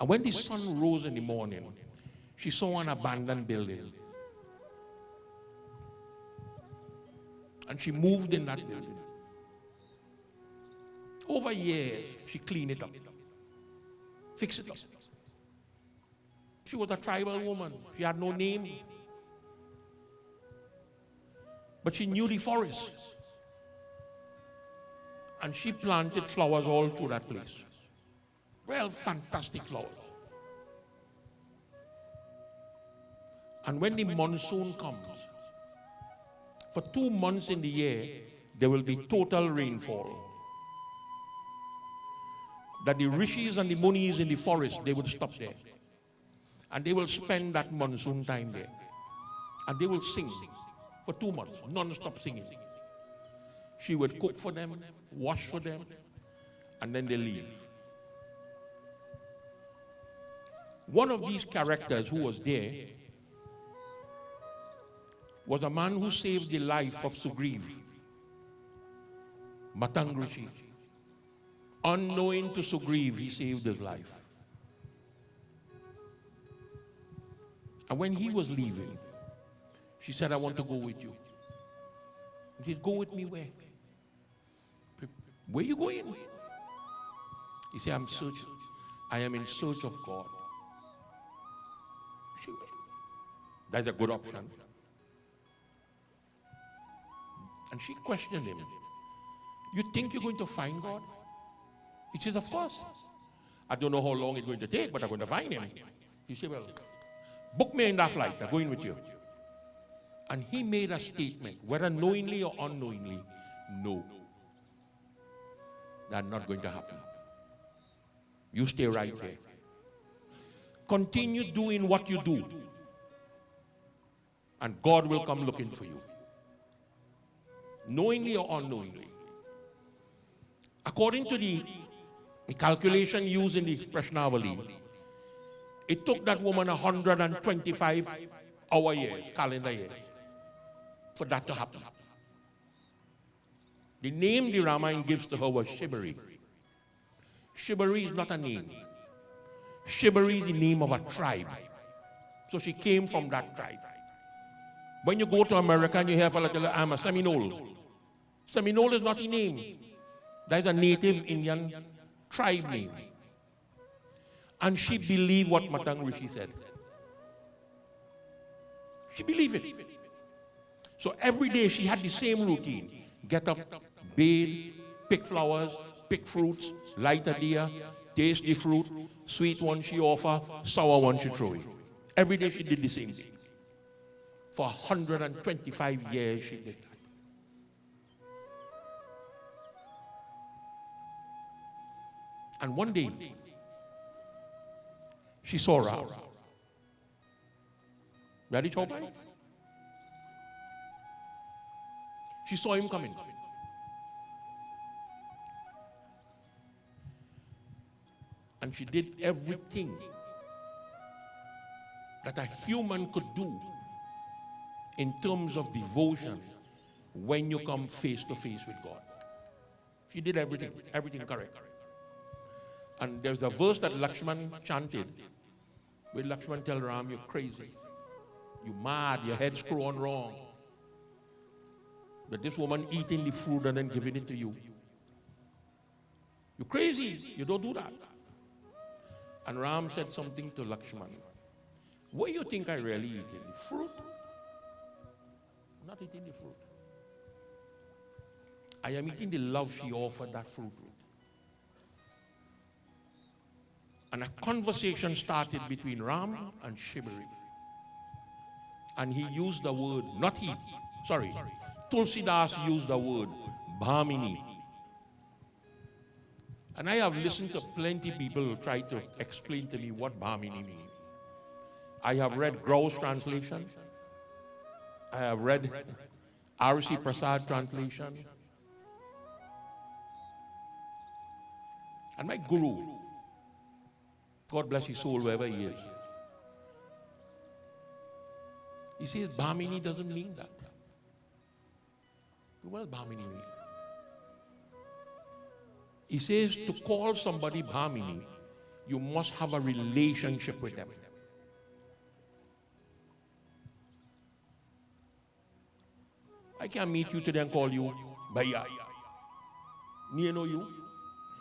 And when the sun rose in the morning, she saw an abandoned building. And she moved in that building. Over years, she cleaned it up. Fixed it up. She was a tribal woman. She had no name. But she knew the forest. And she planted flowers all through that place. Well, fantastic flowers. And when the monsoon comes, for 2 months in the year, there will be total rainfall. That the rishis and the munis in the forest, they will stop there. And they will spend that monsoon time there. And they will sing for 2 months, non-stop singing. She would cook for them, wash for them, and then they leave. One of these characters who was there was a man who saved the life of Sugriv, Matang Rishi. Unknowing to Sugriv, he saved his life. And when he was leaving, she said, I want to go with you. He said, go with me where? Where are you going? He said, I am in search of God. That's a good option. And she questioned him. You think you're going to find God? He says, of course. I don't know how long it's going to take, but I'm going to find him. He said, well, book me in that flight. I'm going with you. And he made a statement, whether knowingly or unknowingly, no. That's not going to happen. You stay right there. Continue doing what you do. And God will come looking for you. Knowingly or unknowingly. According to the calculation used in the Prashnavali, it took that woman 125 hour years, calendar years, for that to happen. The name the Ramayana gives to her was Shibari. Shibari is not a name. Shibari is the name of a tribe. So she came from that tribe. When you go to America and you hear I'm a Seminole. Seminole is not a name. That is a native Indian tribe name. And she believed what Matang Rishi said. She believed it. So every day she had the same routine. Get up, bathe, pick flowers, pick fruits, light a diya, taste the fruit, sweet one she offer, sour one she throw in. Every day she did the same thing. For 125 years she did that. And one day, she saw Ram. Ready, Chopai? She saw him coming. And she did everything that a human could do in terms of devotion when you come face to face with God. He did everything correct. And there's a verse that Lakshman chanted, where Lakshman tell Ram, you're crazy, you mad, your head's screwed wrong. But this woman eating the fruit and then giving it to you. You're crazy, you don't do that. And Ram said something to Lakshman. What do you think I really eating? The fruit? I'm not eating the fruit. I am eating the love she offered that fruit with. And a conversation started between Ram and Shibari. And he used the word, not he, sorry, Tulsidas used the word Bhamini. And I have listened to plenty of people try to explain to me what Bhamini means. I have read Grau's translation. I have read R.C. Prasad translation. And my guru, God bless his soul wherever he is, he says Bhamini doesn't mean that. What does Bhamini mean? He says to call somebody Bhamini, you must have a relationship with them. I can't meet you today and call you Bhaiya. Me know you.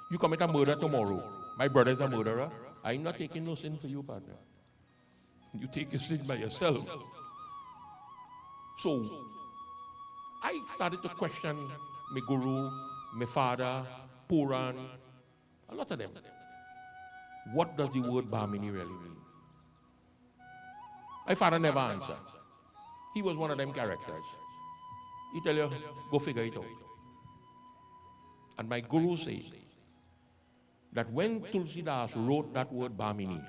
You commit a murder tomorrow. My brother is a murderer. I'm not taking no sin for you, partner. You take your sin by yourself. So, I started to question my guru, my father, Puran, a lot of them. What does the word Bhamini really mean? My father never answered. He was one of them characters. He tell you, go figure it out. And my guru says that when Tulsidas wrote that word Bhamini,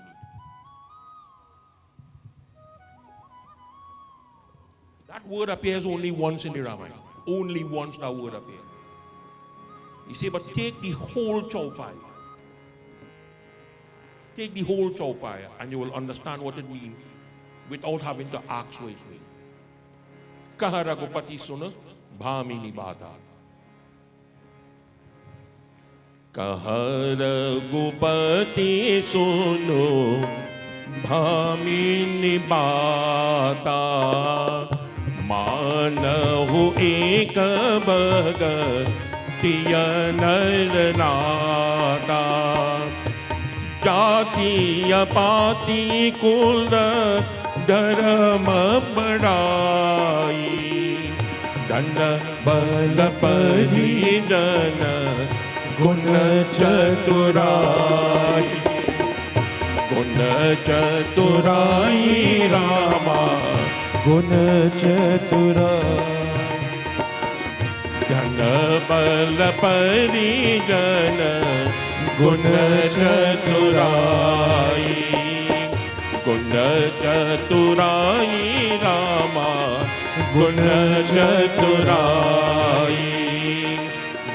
that word appears only once in the Ramayana. Only once that word appears. He said, but take the whole Chaupai. Take the whole Chaupai and you will understand what it means without having to ask what it means. Kaha Raghupati Suna Bhamini Bata. Kaha Raghupati Suna Bhamini Bata. Manahu ek bhagat tiya narnata. Jatiya pati kul dharma badai. Dana bala parijana guna chaturai. Guna chaturai Rama Guna chaturai. Jana bala parijana Guna chaturai. Guna chaturai Rama Guna chaturai.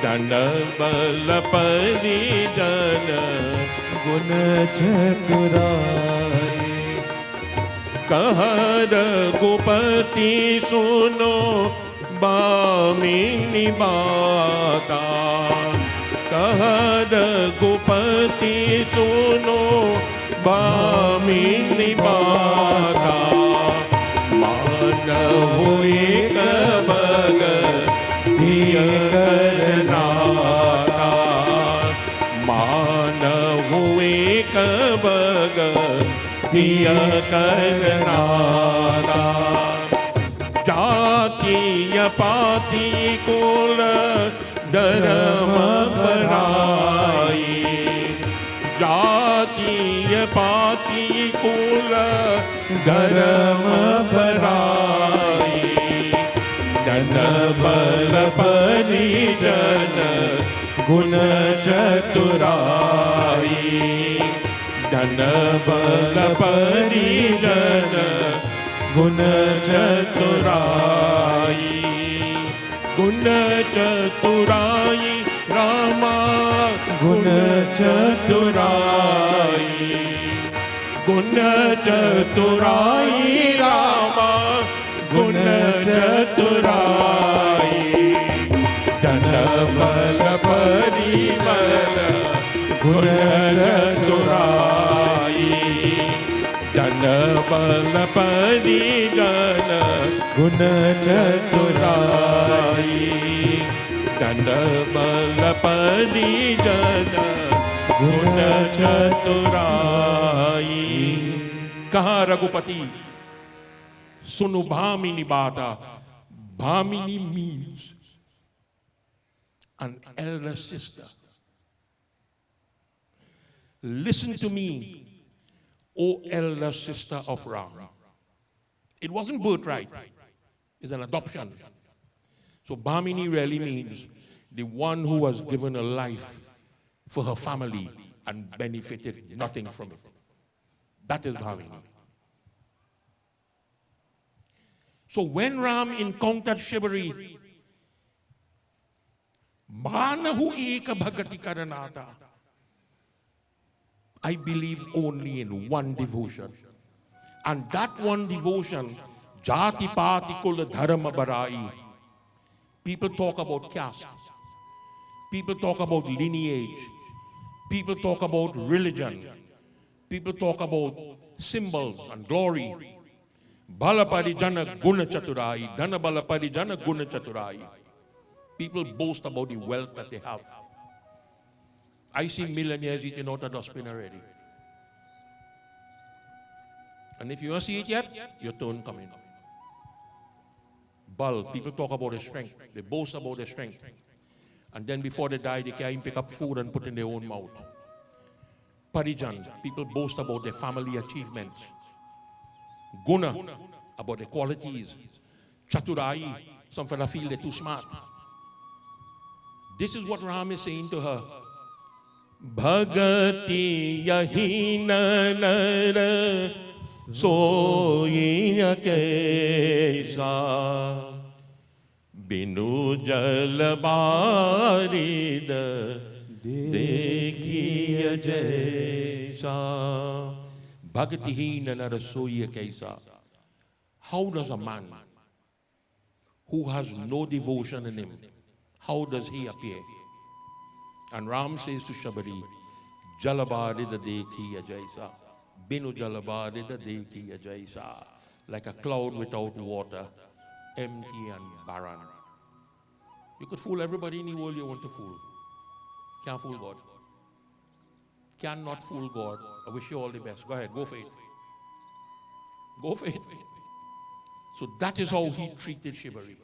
Dana bala parijana Guna chaturai. Kaha Raghupati suno Bhamini Bata. Kaha Raghupati suno Bhamini Bata. Manahu ek bhagat tiya narnata. Manahu ek bhagat tiya narnata. Jatiya pati kula dharma badai. Jatiya pati kula dharma badai. Dana bala parijana guna chaturai. Dana bala parijana guna chaturai. Guna chaturai Rama guna chaturai. Guna chaturai Rama Guna chaturai. परिजन गुण चतुराई दंड बल परिजन गुण चतुराई। कहा रघुपति सुनु भामिनी बाता। Bhamini means an elder sister. Listen to me, O elder sister of Ram. It wasn't birthright, it's an adoption. So Bhamini really means the one who was given a life for her family and benefited nothing from it. That is Bhamini. So when Ram encountered Shibari, Manahu eka bhagati karanata, I believe only in one devotion. And that one devotion, jati pati kul dharma barai. People talk about caste. People talk about lineage. People talk about religion. People talk about symbols and glory. Balaparijana guna chaturai, dhana balaparijana guna chaturai. People boast about the wealth that they have. I see millionaires eating out of dustbin already. And if you don't see it yet, your turn coming. Bal, people talk about their strength. They boast about their strength. And then before they die, they can't even pick up food and put in their own mouth. Parijan, people boast about their family achievements. Guna, about their qualities. Chaturai, some fella feel they're too smart. This is what Ram is saying to her. Bhagati yahina nara soya kaisa binu jalabarida dekhiya jaisa. Bhagati nara soya kaisa. How does a man who has no devotion in him, how does he appear? And Ram says to Shabari, Jalabarida dekhiya jaisa. Binu jalabarida dekhiya jaisa. Like a cloud without water, empty and barren. You could fool everybody in the world you want to fool. Can't fool God. Cannot fool God. I wish you all the best. Go ahead, go for it. Go for it. So that is how he treated Shibari,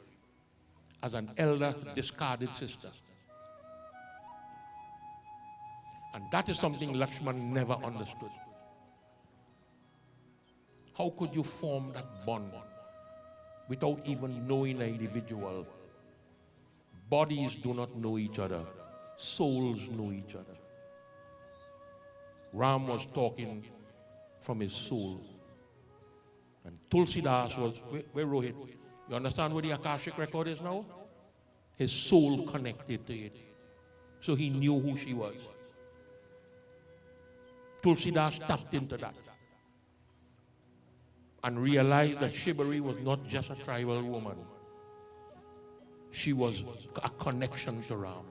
as an elder, discarded sister. And that is something Lakshman never understood. How could you form that bond without even knowing an individual? Bodies do not know each other. Souls know each other. Ram was talking from his soul. And Tulsidas was, where Rohit? You understand where the Akashic record is now? His soul connected to it. So he knew who she was. Tulsidas tapped into that and realized that Shibari was not just a tribal woman. She was a connection to Ram.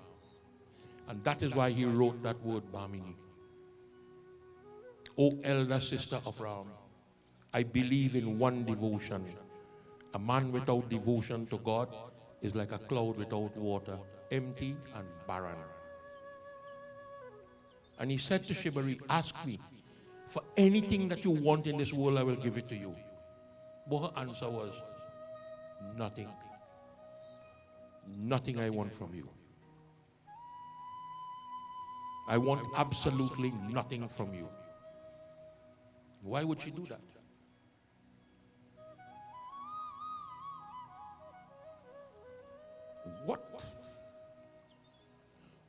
And that is why he wrote that word, Bhamini. O elder sister of Ram, I believe in one devotion. A man without devotion to God is like a cloud without water, empty and barren. And he said to Shibari, ask me for anything that you want in this world, I will give it to you. But her answer was, nothing. Nothing I want from you. I want absolutely nothing from you. Why would she do that?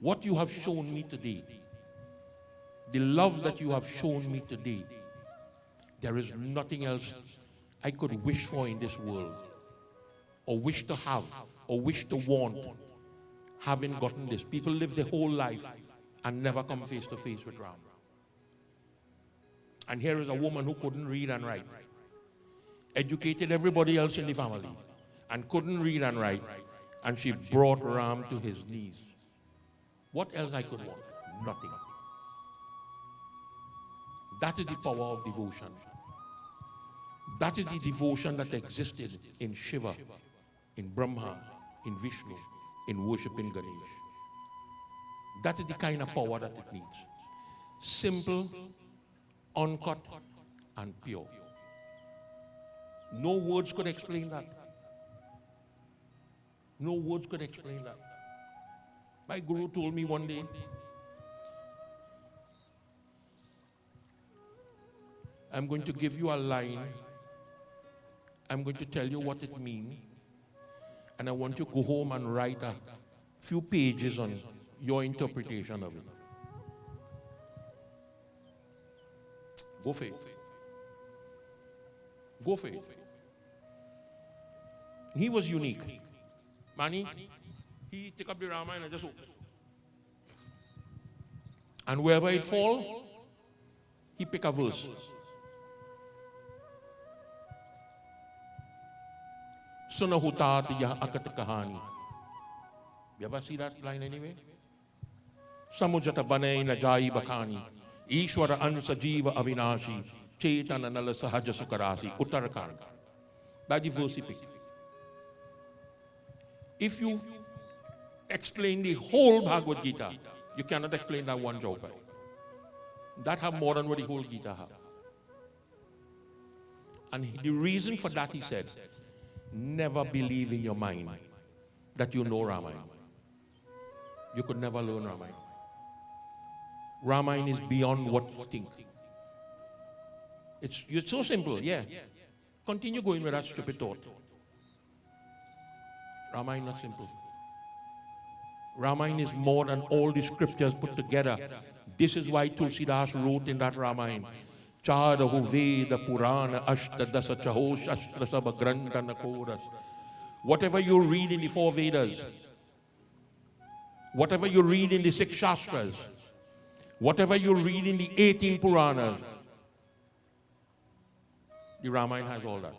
What you have shown me today, the love that you have shown me today, there is nothing else I could wish for in this world, or wish to have, or wish to want, having gotten this. People live their whole life and never come face to face with Ram. And here is a woman who couldn't read and write, educated everybody else in the family, and couldn't read and write, and she brought Ram to his knees. What else I could want? Nothing. That is the power of devotion. That is the devotion that existed in Shiva, in Brahma, in Vishnu, in worshiping Ganesh. That is the kind of power that it needs. Simple, uncut, and pure. No words could explain that. No words could explain that. My guru told me one day, I'm going to give you a line. I'm going to tell you what it means. And I want you to go home and write a few pages on your interpretation of it. Go for it. Go for it. He was unique. Mani, he take up the Ramayana and just open. And wherever it fall, he pick a verse. Suna hutati yah akat kahani. You ever see that line anyway? Samujata banai na jai bakani. Ishwara ansa jiva avinashi. Chaitana nala sahaja sukarasi. Uttarakhand. That's the verse he picked. If you explain the whole Bhagavad Gita, you cannot explain that one joke. That have more than what the whole Gita have. And the reason for that, he said, never believe in your mind that you know Ramayana. You could never learn Ramayana. Ramayana is beyond what you think. It's so simple, yeah. Continue going with that stupid thought. Ramayana is not simple. Ramayana is more than all the scriptures put together. This is why Tulsidas wrote in that Ramayana, Chadahu Veda Purana Ashta Dasa Chaho Shastra Sabha Grantha Nakoras. Whatever you read in the 4 Vedas, whatever you read in the 6 Shastras, whatever you read in the 18 Puranas, the Ramayana has all that.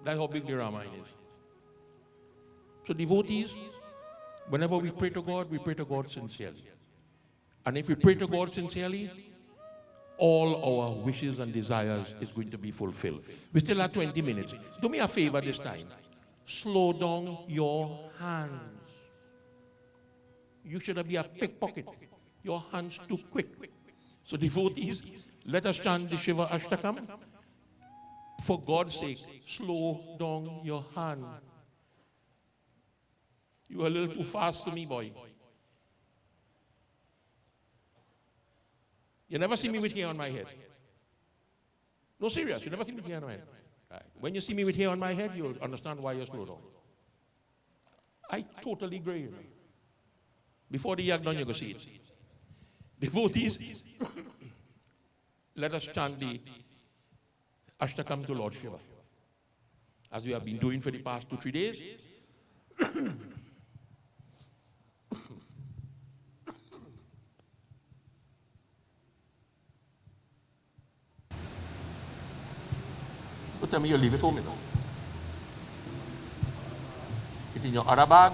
That's how big the Ramayana is. So devotees, whenever we pray to God sincerely. And if we pray to God sincerely, all our wishes and desires is going to be fulfilled. We still have 20 minutes. Do me a favor this time. Slow down your hands. You should be a pickpocket. Your hands too quick. So devotees, let us chant the Shiva Ashtakam. For God's sake, slow down your hand. You are a little too fast to me, boy. You never see me with hair on my head. No, serious. You never see me with hair on my head. Right. When you see me with hair on my head, you'll understand why you're slow down. I totally agree. Before the yak done, you go see it. Devotees, let us chant the Ashtakam to Lord Shiva, as we have been doing for the past 2-3 days. But tell me you leave it home, you know. It's in your other bag.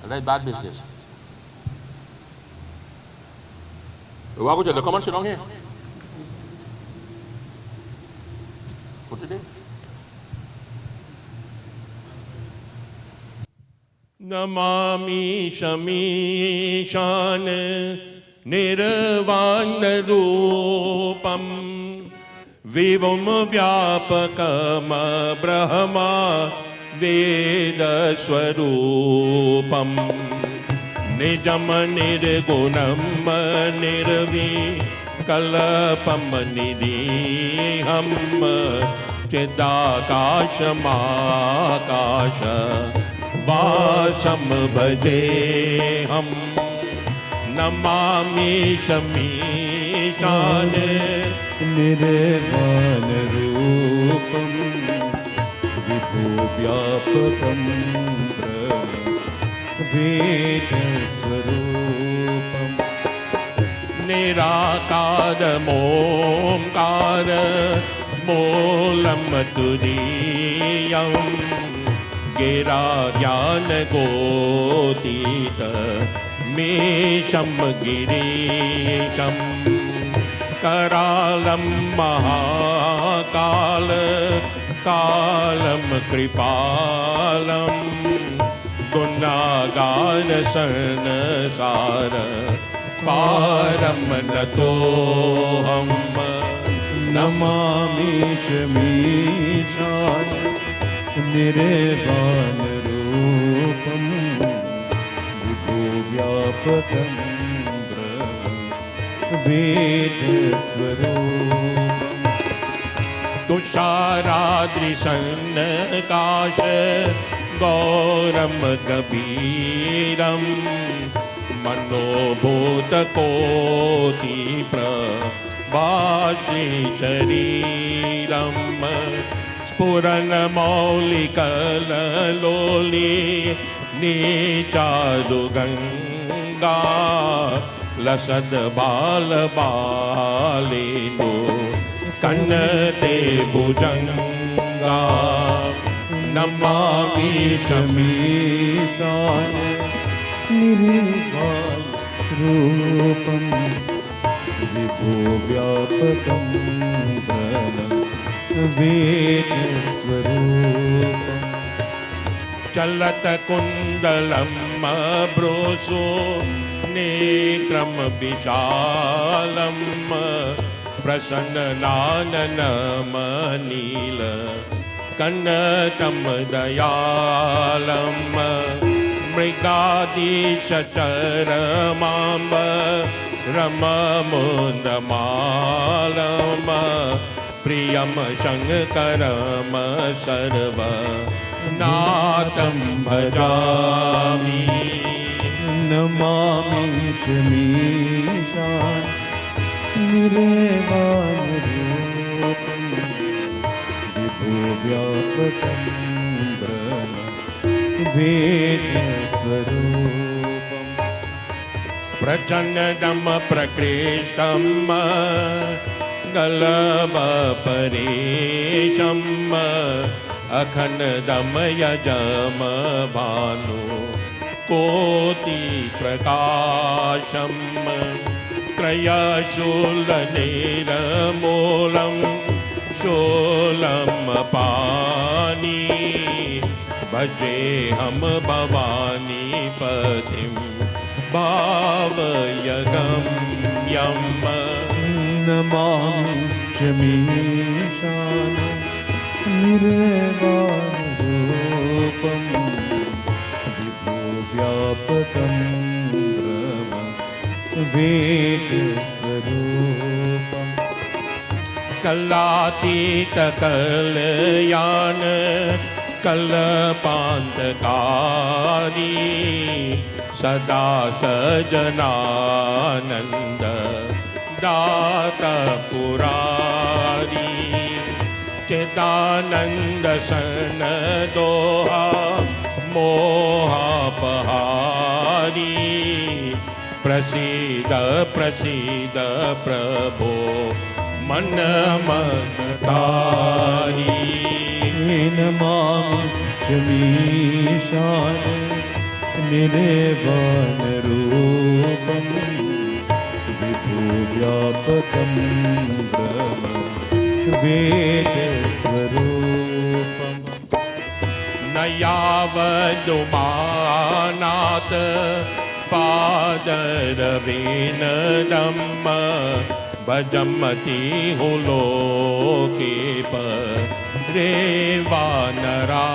That's bad business. Why would you come on, sit down here? Put it in. Namami Shamishan Nirvana Rupam Vivam Vyapakam Brahma Veda Swarupam Nijam Nirgunam Nirvi Kalapam Nidiham Chedakasham Akasha Vasam Bhajeham Namami Shamishan Nirvana Rupam Vibhu Vyapakam Veda Swarupam Nirakada Momkada Molam Tudiyam Gira Jnana Gotita Mesham Girisham करालं Mahakal कालं कृपालं गुणागान संसार पारं नतोऽहम् नमामि शमीशान निर्वाणरूपं विभुव्यापकं वेदस्वरूपम् तुषाराद्रिसन्नकाश गौरं गभीरं मनोभूतकोटि प्रभाषे शरीरं स्फुरन्मौलिकलोली नीचारुगङ्गा लसद बालबालिनो कन्नते भुजङ्गा नमामि शमीशान निर्वाणरूपं विभुव्यापकं वेदस्वरूपम् चलतकुण्डलं ब्रोसो नेत्रं विशालं प्रसन्नाननमनील कन्नतं दयालं मृगादिशचरमाम्ब रममुन्दमालं प्रियं शङ्करं सर्व नाथं भजामि नमामि शमीशान निर्वाणरूपं विभुव्यापकं वेदस्वरूपम् प्रचन्नं प्रकृष्टं गलभपरेशं अखण्डं यजम भानु कोटिप्रकाशं त्रयशूलनिर्मूलं शूलं पानी भजेऽहं भवानी पतिं भावयगम्यं नमामि शमीशान निर्वाणरूपं विभुव्यापकं वेदस्वरूपम् कलातीतकलयान कल्पान्तकारी सदा सजनानन्द दाता पुरारी चिदानन्द सन दोहा मोहापहारी प्रसीद प्रसीद प्रभो मन मनतारी नमामि शमीशान निर्वाणरूपं विभुव्यापकं वेदस्वरूपम् न यावदुमानात् पादरविनदं भजमति लोके परे वानरानं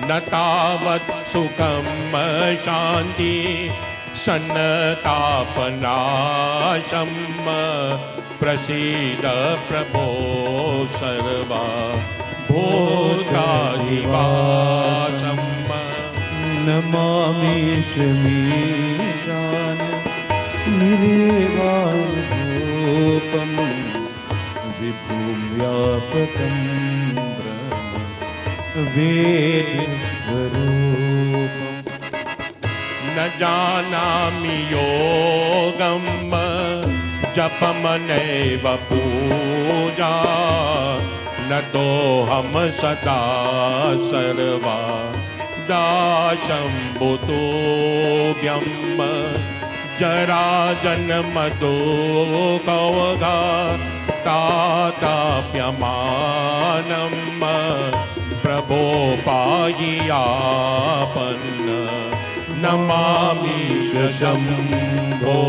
न तावत् सुखं शान्ति सन्तापनाशं प्रसीद प्रभो सर्वा भूतादिवासं नमामि शमीशान निर्वाणरूपं विभुव्यापकं वेदस्वरूपम् न जानामि योगं जपमनैव पूजा न तोऽहं सदा सर्वा दाशम्भुतोऽभ्यं जरा जन्म दो कवगा ताताप्यमानं प्रभो पायियापन्न नमामि शम्भो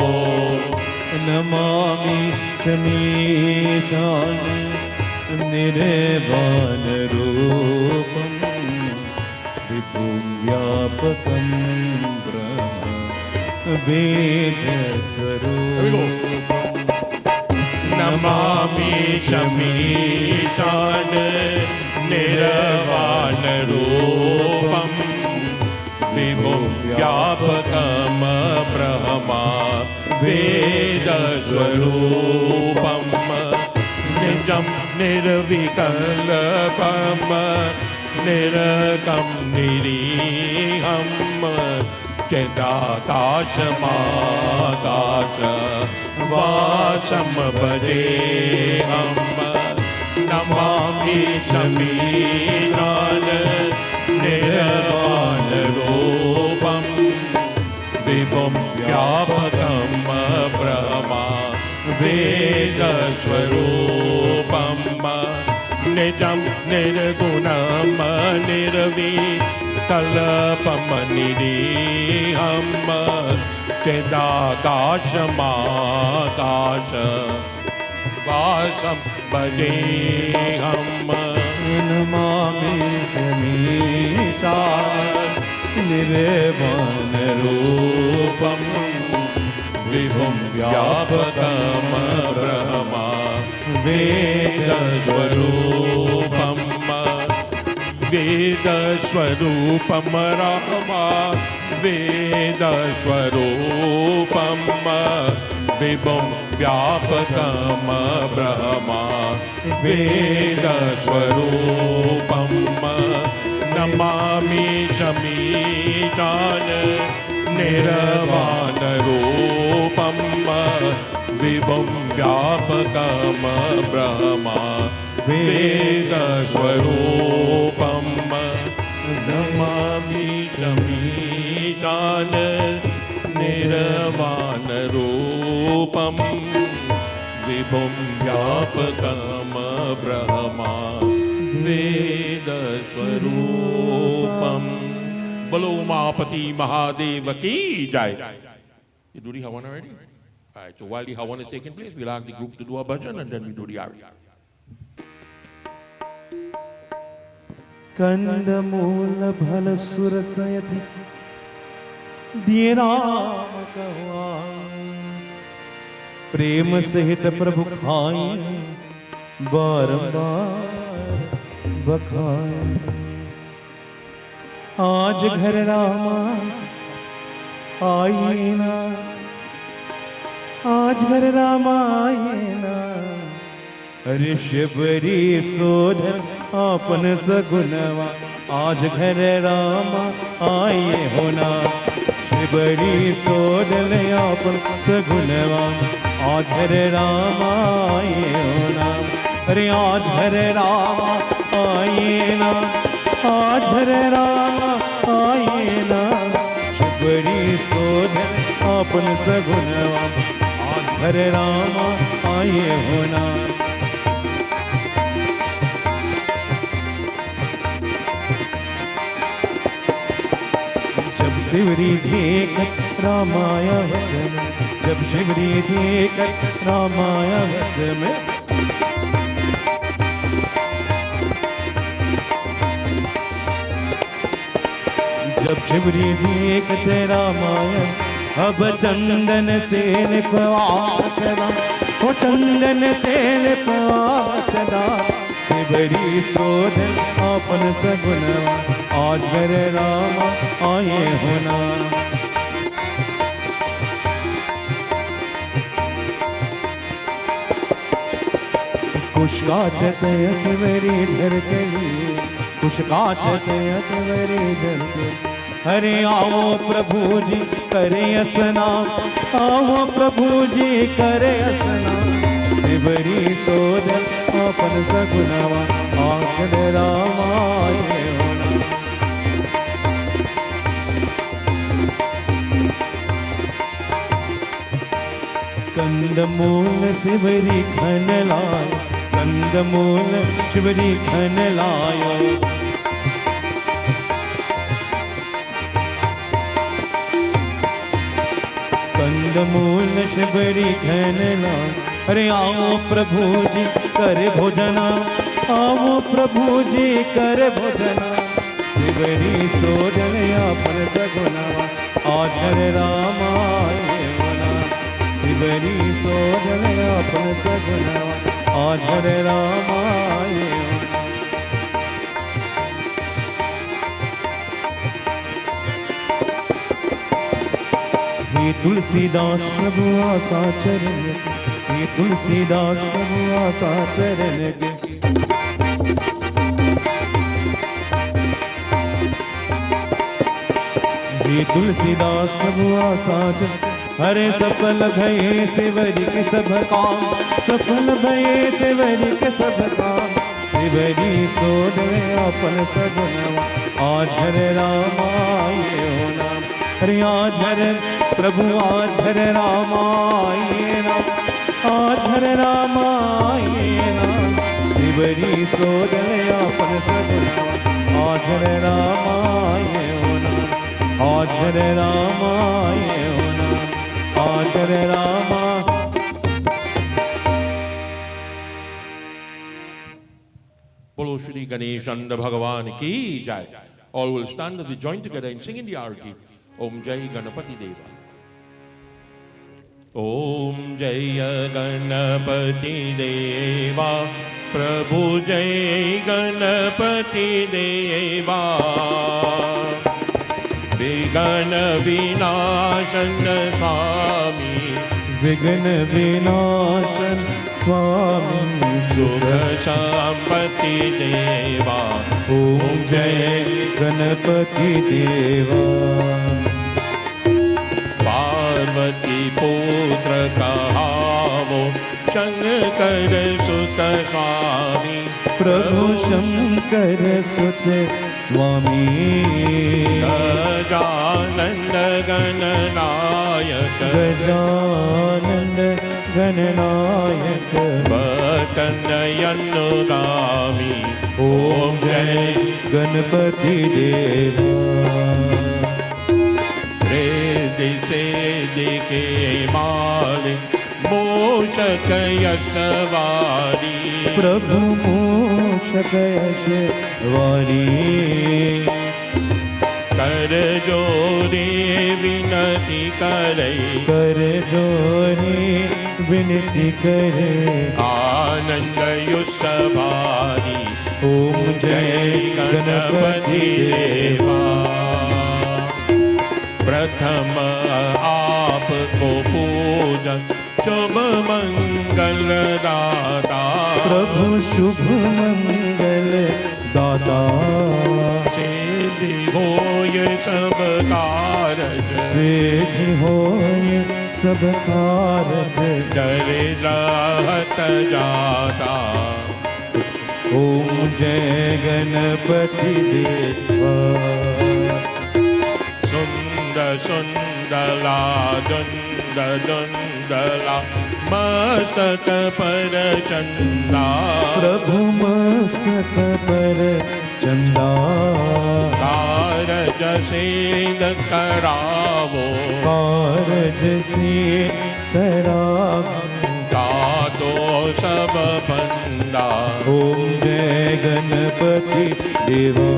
नमामि शमीशान निर्वाणरूपं विभुव्यापकं ब्रह्म वेदस्वरूपं नमामि शमीशान निर्वाणरूपं विभुव्यापकं ब्रह्मा वेदस्वरूपं निजं निर्विकल्पं निरकं निरीहं चिदाकाशमाकाश वासं भजेऽहं नमामि शमीशान निर्वाणरूपं विभुं व्यापकं ब्रह्मा वेदस्वरूपं निजं निर्गुणं निर्विकल्पं निरीहं चिदाकाशमाकाश वासं भजेऽहं नमामि शमीशान निर्वाणरूपं विभुं व्यापकं ब्रह्मा वेदस्वरूपं वेदस्वरूपं रामा वेदस्वरूपं विभुं व्यापकं ब्रह्मा वेदस्वरूपं नमामि शमीशान निर्वाणरूपं विभुं व्यापकं ब्रह्मा वेदस्वरूपं नमामि शमीशान निर्वाणरूपं विभुं व्यापकं ब्रह्मा वेदस्वरूपं। बोलो उमापति महादेव की जय। You do the Hawan already? All right, so while the Hawan is taking place, we'll ask the group to do a bhajan and then we do the Arya. कंदमूल भल सुरसयति दिए राम कहवा प्रेम सहित प्रभु खाए बारंबार बखाए आज घर रामा आइए ना आज घर रामा आइए ना ऋषभरी सोधर आपन सगुनवा आज घर रामा आइए होना शिवरी सोधल आपन सगुनवा आज घर रामा आइए होना अरे आज घर रामा आइए ना आज घर रामा आइए ना शिवरी सोधल आपन सगुनवा आज घर रामा आइए होना शिवरी देख रामाया भजन जब शिवरी देख रामाया भजन में जब शिवरी देखते रामायण अब चंदन से लिखवाता वो चंदन से लिखवाता शिवरी सोधन आपन सगुनवा आज घर रामा आए होना कुश काचत शिवरी धर के लिए कुश काचत शिवरी धर के हरे आओ प्रभु जी करे स्नान आओ प्रभु जी करे स्नान शिवरी सोदर आपन सगुनवा आखिर रामाए होना कंदमूल शिवरी घन लाय, कंदमूल शिवरी घन लायो। कंदमूल शिवरी घन लाय, अरे आओ प्रभु जी कर भोजना, आओ प्रभु जी कर भोजना। शिवरी सोडल अपन सगुना, आधर रामाय बना। शिवरी सोडल अपन सगुना, आधर रामाय। हे तुलसीदास प्रभु आशा चरण, हे तुलसीदास प्रभु आशा चरण के। हे तुलसीदास प्रभु आशा चरण, हरे सफल भये शिवरी के सब काम, सफल भये शिवरी के सब काम। शिवरी सोडल अपन सगुना, आधर रामाय नाम। हरे आधर प्रभु आधर रामाय नाम, आधर रामाय नाम। शिवरी सोडल अपन सगुना, आधर रामाय नाम, आधर रामाय नाम, आधर रामा। बोलो श्री गणेश नंद भगवान की जय। All will stand as we join together and sing in the arati. Om Jai Ganapati Deva. Om Jai Ganapati Deva, Prabhu Jai Ganapati Deva. विघ्न विनाशन स्वामी, विघ्न विनाशन स्वामी, सुख संपत्ति देवा। ओम जय गणपति देवा। पार्वती पुत्र कहावो, शंकर सुत स्वामी। प्रभु शंकर सुत स्वामी। गजानंद गणनायक, गजानंद गणनायक, भक्तनयनुगामी। ओम जय गणपति देवा। रिद्धि सिद्धि के मालिक, मूषक यशवारी। प्रभु मूषक यशवारी। कर जोरी विनती करे, कर जोरी विनती करे। आनंद युसभारी। ओम जय गणपति देवा। प्रथम आपको पूजन, शुभ मंगल दाता। प्रभु शुभ मंगल दाता। सिद्धि होय सब कारज, सिद्धि होय सब कारज। डरे रहत जाता। ओम जय गणपति देवा। सुंदर सुंदला दुंद दुंदला, मस्तक पर चंदा। प्रभु मस्तक पर चंदा। कारज सिद्ध करावो, कारज से करावो। दातो सब बंदा। ओम जय गणपति देवा।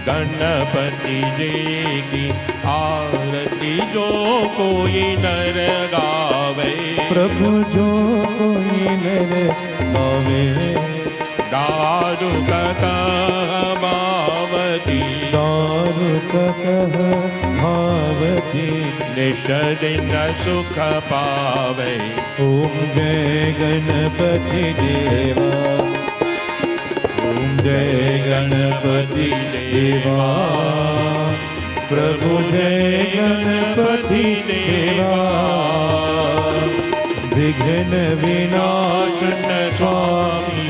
गणपति जी की आरती जो कोई नर गावे। प्रभु जो कोई नर गावे। दारुक कह भावती, दारुक कह भावती। निश दिन सुख पावे। ओम जय गणपति देवा। ओम जय गणपति देवा। प्रभु जय गणपति देवा। विघ्न विनाशन स्वामी,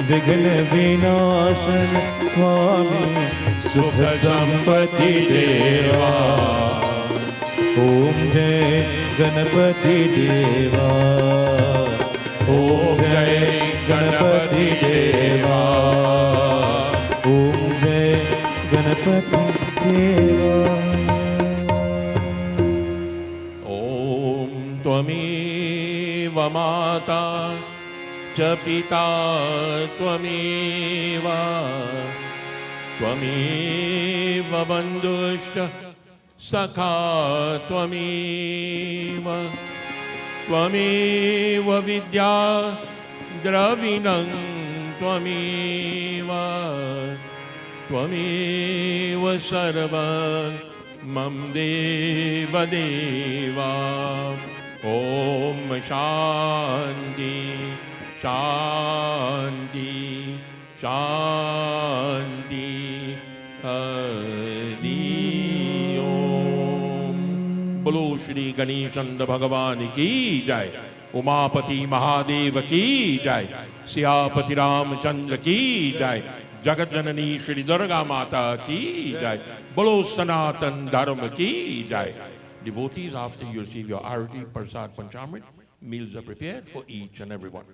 विघ्न विनाशन स्वामी। सुख संपत्ति देवा। ओम जय गणपति देवा, ओम जय गणपति देवा, ओम जय गणपति देवा। ओम त्वमेव माता च पिता त्वमेव, त्वमेव बन्धुश्च सखा त्वमेव, त्वमेव विद्या द्रविणं त्वमेव, त्वमेव सर्वं मम देव देवा। ओम शांति शांति शांति हरि ओम। बोलो श्री गणेशनंद भगवान की जय, उमापति महादेव की जय, सियापति रामचंद्र की जय, जगत जननी श्री दुर्गा माता की जय, बोलो सनातन धर्म की जय। Devotees, after you receive your arati, prasad, panchamrit, meals are prepared for each and every one.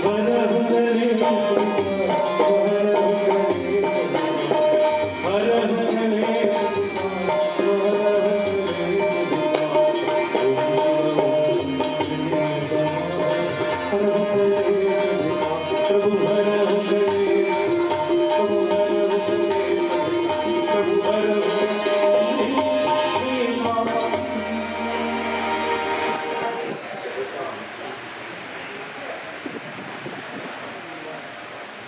Hare